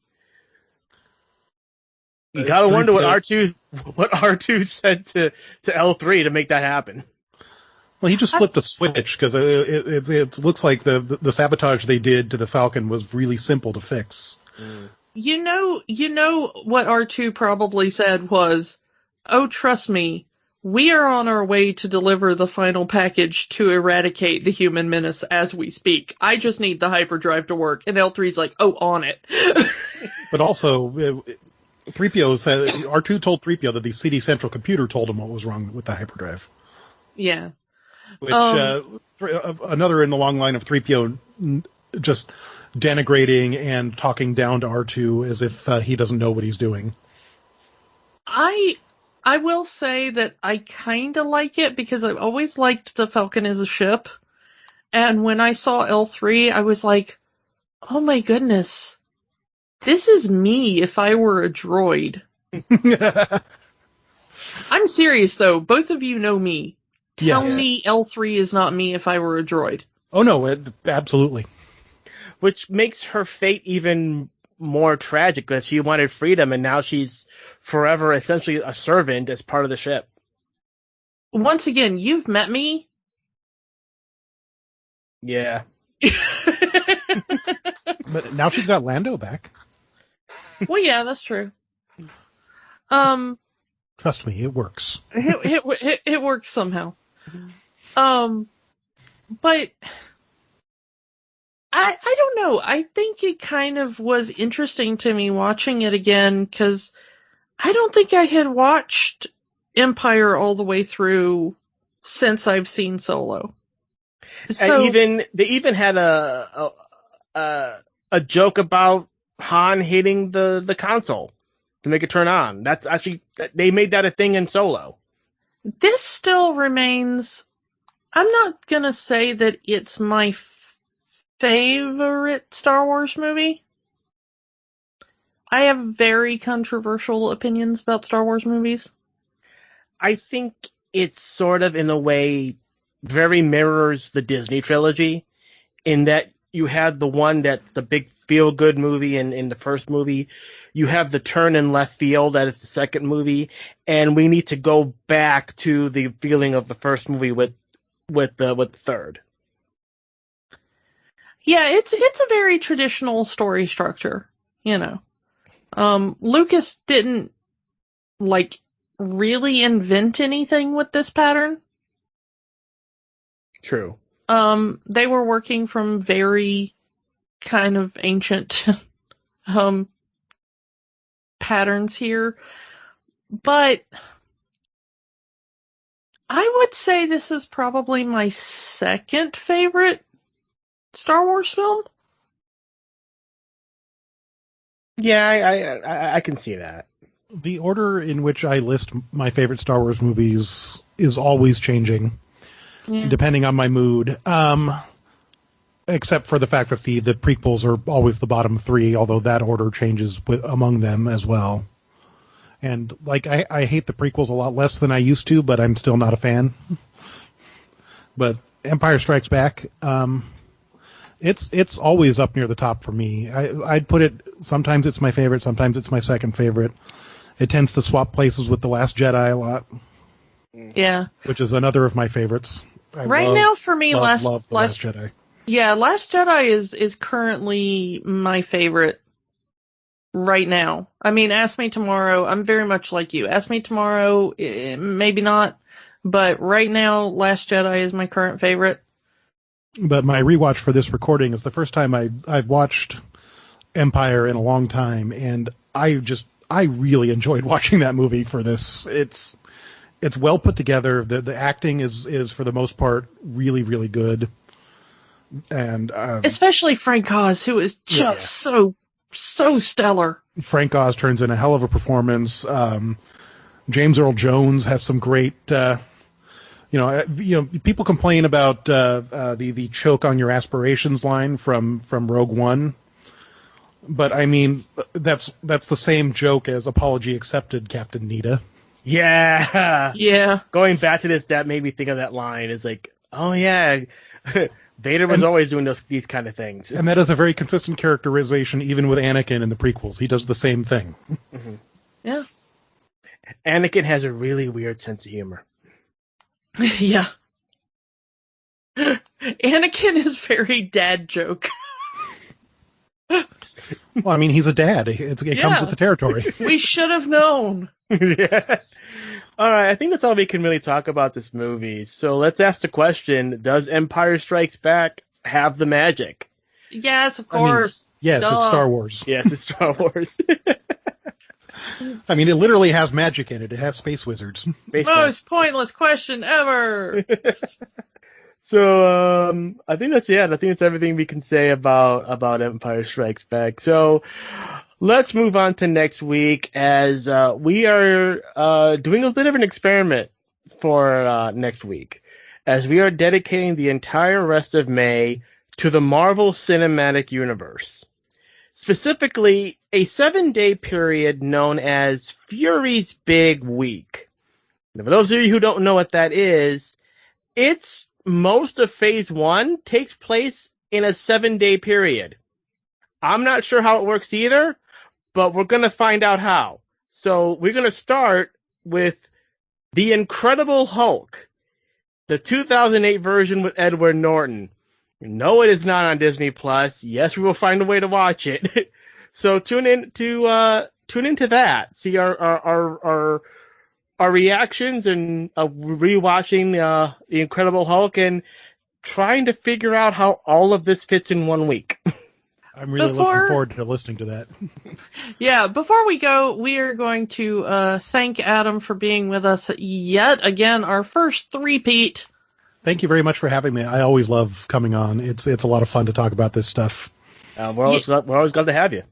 Speaker 1: you gotta wonder what R2 said to L3 to make that happen.
Speaker 3: Well, he just flipped a switch because it looks like the sabotage they did to the Falcon was really simple to fix.
Speaker 2: You know what R2 probably said was, oh, trust me, we are on our way to deliver the final package to eradicate the human menace as we speak. I just need the hyperdrive to work. And L3's like, oh, on it.
Speaker 3: But also, 3PO said, R2 told 3PO that the CD Central computer told him what was wrong with the hyperdrive.
Speaker 2: Yeah.
Speaker 3: Which another in the long line of 3PO just denigrating and talking down to R2 as if he doesn't know what he's doing.
Speaker 2: I will say that I kind of like it because I've always liked the Falcon as a ship. And when I saw L3, I was like, oh my goodness, this is me if I were a droid. I'm serious, though. Both of you know me. Tell me L3 is not me if I were a droid.
Speaker 3: Oh, no, absolutely.
Speaker 1: Which makes her fate even more tragic, because she wanted freedom, and now she's forever essentially a servant as part of the ship.
Speaker 2: Once again, you've met me.
Speaker 1: Yeah.
Speaker 3: But now she's got Lando back.
Speaker 2: Well, yeah, that's true.
Speaker 3: Trust me, it works.
Speaker 2: It works somehow. But I don't know. I think it kind of was interesting to me watching it again, because I don't think I had watched Empire all the way through since I've seen Solo. So,
Speaker 1: and they even had a joke about Han hitting the console to make it turn on. That's actually, they made that a thing in Solo.
Speaker 2: This still remains, I'm not going to say that it's my favorite Star Wars movie. I have very controversial opinions about Star Wars movies.
Speaker 1: I think it's sort of, in a way, very mirrors the Disney trilogy, in that you have the one that's the big feel-good movie in the first movie. You have the turn in left field that is the second movie, and we need to go back to the feeling of the first movie with the third.
Speaker 2: Yeah, it's a very traditional story structure, you know. Lucas didn't really invent anything with this pattern.
Speaker 1: True.
Speaker 2: They were working from very kind of ancient patterns here, but I would say this is probably my second favorite Star Wars film.
Speaker 1: Yeah, I can see that.
Speaker 3: The order in which I list my favorite Star Wars movies is always changing, depending on my mood. Except for the fact that the prequels are always the bottom three, although that order changes among them as well. And I hate the prequels a lot less than I used to, but I'm still not a fan. But Empire Strikes Back, it's always up near the top for me. I'd put it, sometimes it's my favorite, sometimes it's my second favorite. It tends to swap places with The Last Jedi a lot.
Speaker 2: Yeah.
Speaker 3: Which is another of my favorites.
Speaker 2: Now for me,
Speaker 3: love The Last Jedi.
Speaker 2: Yeah, Last Jedi is currently my favorite right now. I mean, ask me tomorrow. I'm very much like you. Ask me tomorrow, maybe not. But right now, Last Jedi is my current favorite.
Speaker 3: But my rewatch for this recording is the first time I've watched Empire in a long time, and I really enjoyed watching that movie for this. It's well put together. The acting is for the most part really, really good. And
Speaker 2: especially Frank Oz, who is just so stellar. Frank
Speaker 3: Oz turns in a hell of a performance. James Earl Jones has some great. People complain about the choke on your aspirations line from Rogue One, but I mean that's the same joke as Apology Accepted, Captain Nita.
Speaker 1: Yeah. Going back to this, that made me think of that line. It's like, oh yeah. Vader was always doing these kind of things.
Speaker 3: And that is a very consistent characterization, even with Anakin in the prequels. He does the same thing.
Speaker 2: Mm-hmm. Yeah.
Speaker 1: Anakin has a really weird sense of humor.
Speaker 2: Yeah. Anakin is very dad joke.
Speaker 3: Well, I mean, he's a dad. It comes with the territory.
Speaker 2: We should have known.
Speaker 1: Yeah. All right, I think that's all we can really talk about this movie. So let's ask the question, does Empire Strikes Back have the magic?
Speaker 2: Yes, of course.
Speaker 3: Yes, it's Star Wars.
Speaker 1: Yes, it's Star Wars.
Speaker 3: I mean, it literally has magic in it. It has space wizards.
Speaker 2: Most pointless question ever.
Speaker 1: So I think that's it. I think that's everything we can say about Empire Strikes Back. So let's move on to next week, as we are doing a bit of an experiment for next week, as we are dedicating the entire rest of May to the Marvel Cinematic Universe. Specifically, a 7-day period known as Fury's Big Week. Now, for those of you who don't know what that is, it's most of Phase 1 takes place in a 7-day period. I'm not sure how it works either, but we're going to find out how. So we're going to start with The Incredible Hulk, the 2008 version with Edward Norton. No, it is not on Disney Plus. Yes, we will find a way to watch it. So tune into that. See our reactions and rewatching The Incredible Hulk and trying to figure out how all of this fits in 1 week.
Speaker 3: I'm really looking forward to listening to that.
Speaker 2: Yeah, before we go, we are going to thank Adam for being with us yet again, our first three-peat.
Speaker 3: Thank you very much for having me. I always love coming on. It's a lot of fun to talk about this stuff.
Speaker 1: We're always glad to have you.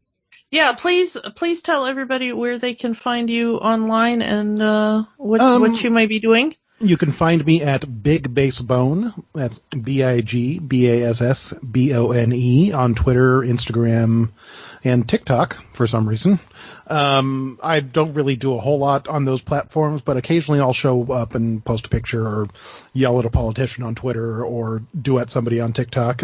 Speaker 2: Yeah, please tell everybody where they can find you online and what you might be doing.
Speaker 3: You can find me at Big Bass Bone. That's BIGBASSBONE on Twitter, Instagram, and TikTok for some reason. I don't really do a whole lot on those platforms, but occasionally I'll show up and post a picture or yell at a politician on Twitter or duet somebody on TikTok.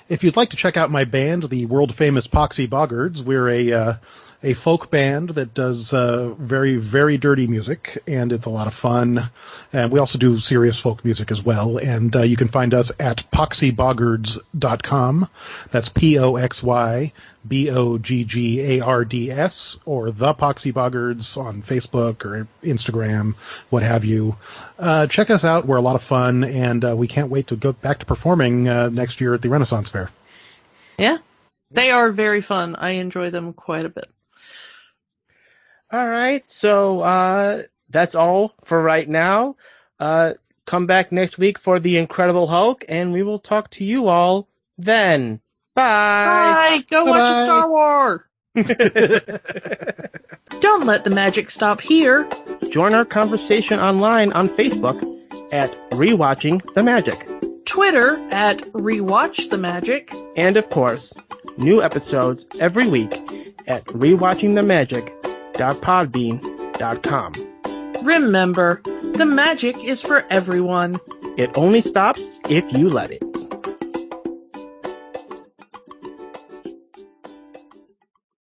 Speaker 3: If you'd like to check out my band, the world-famous Poxy Boggards, we're a folk band that does very, very dirty music, and it's a lot of fun. And we also do serious folk music as well. And you can find us at poxyboggards.com. That's POXYBOGGARDS, or The Poxy Boggards on Facebook or Instagram, what have you. Check us out. We're a lot of fun, and we can't wait to go back to performing next year at the Renaissance Fair.
Speaker 2: Yeah, they are very fun. I enjoy them quite a bit.
Speaker 1: All right, so that's all for right now. Come back next week for The Incredible Hulk, and we will talk to you all then. Bye!
Speaker 2: Bye! Go watch a Star Wars! Don't let the magic stop here.
Speaker 1: Join our conversation online on Facebook at Rewatching the Magic.
Speaker 2: Twitter at Rewatch the Magic.
Speaker 1: And, of course, new episodes every week at rewatchingthemagic.podbean.com.
Speaker 2: Remember, the magic is for everyone.
Speaker 1: It only stops if you let it.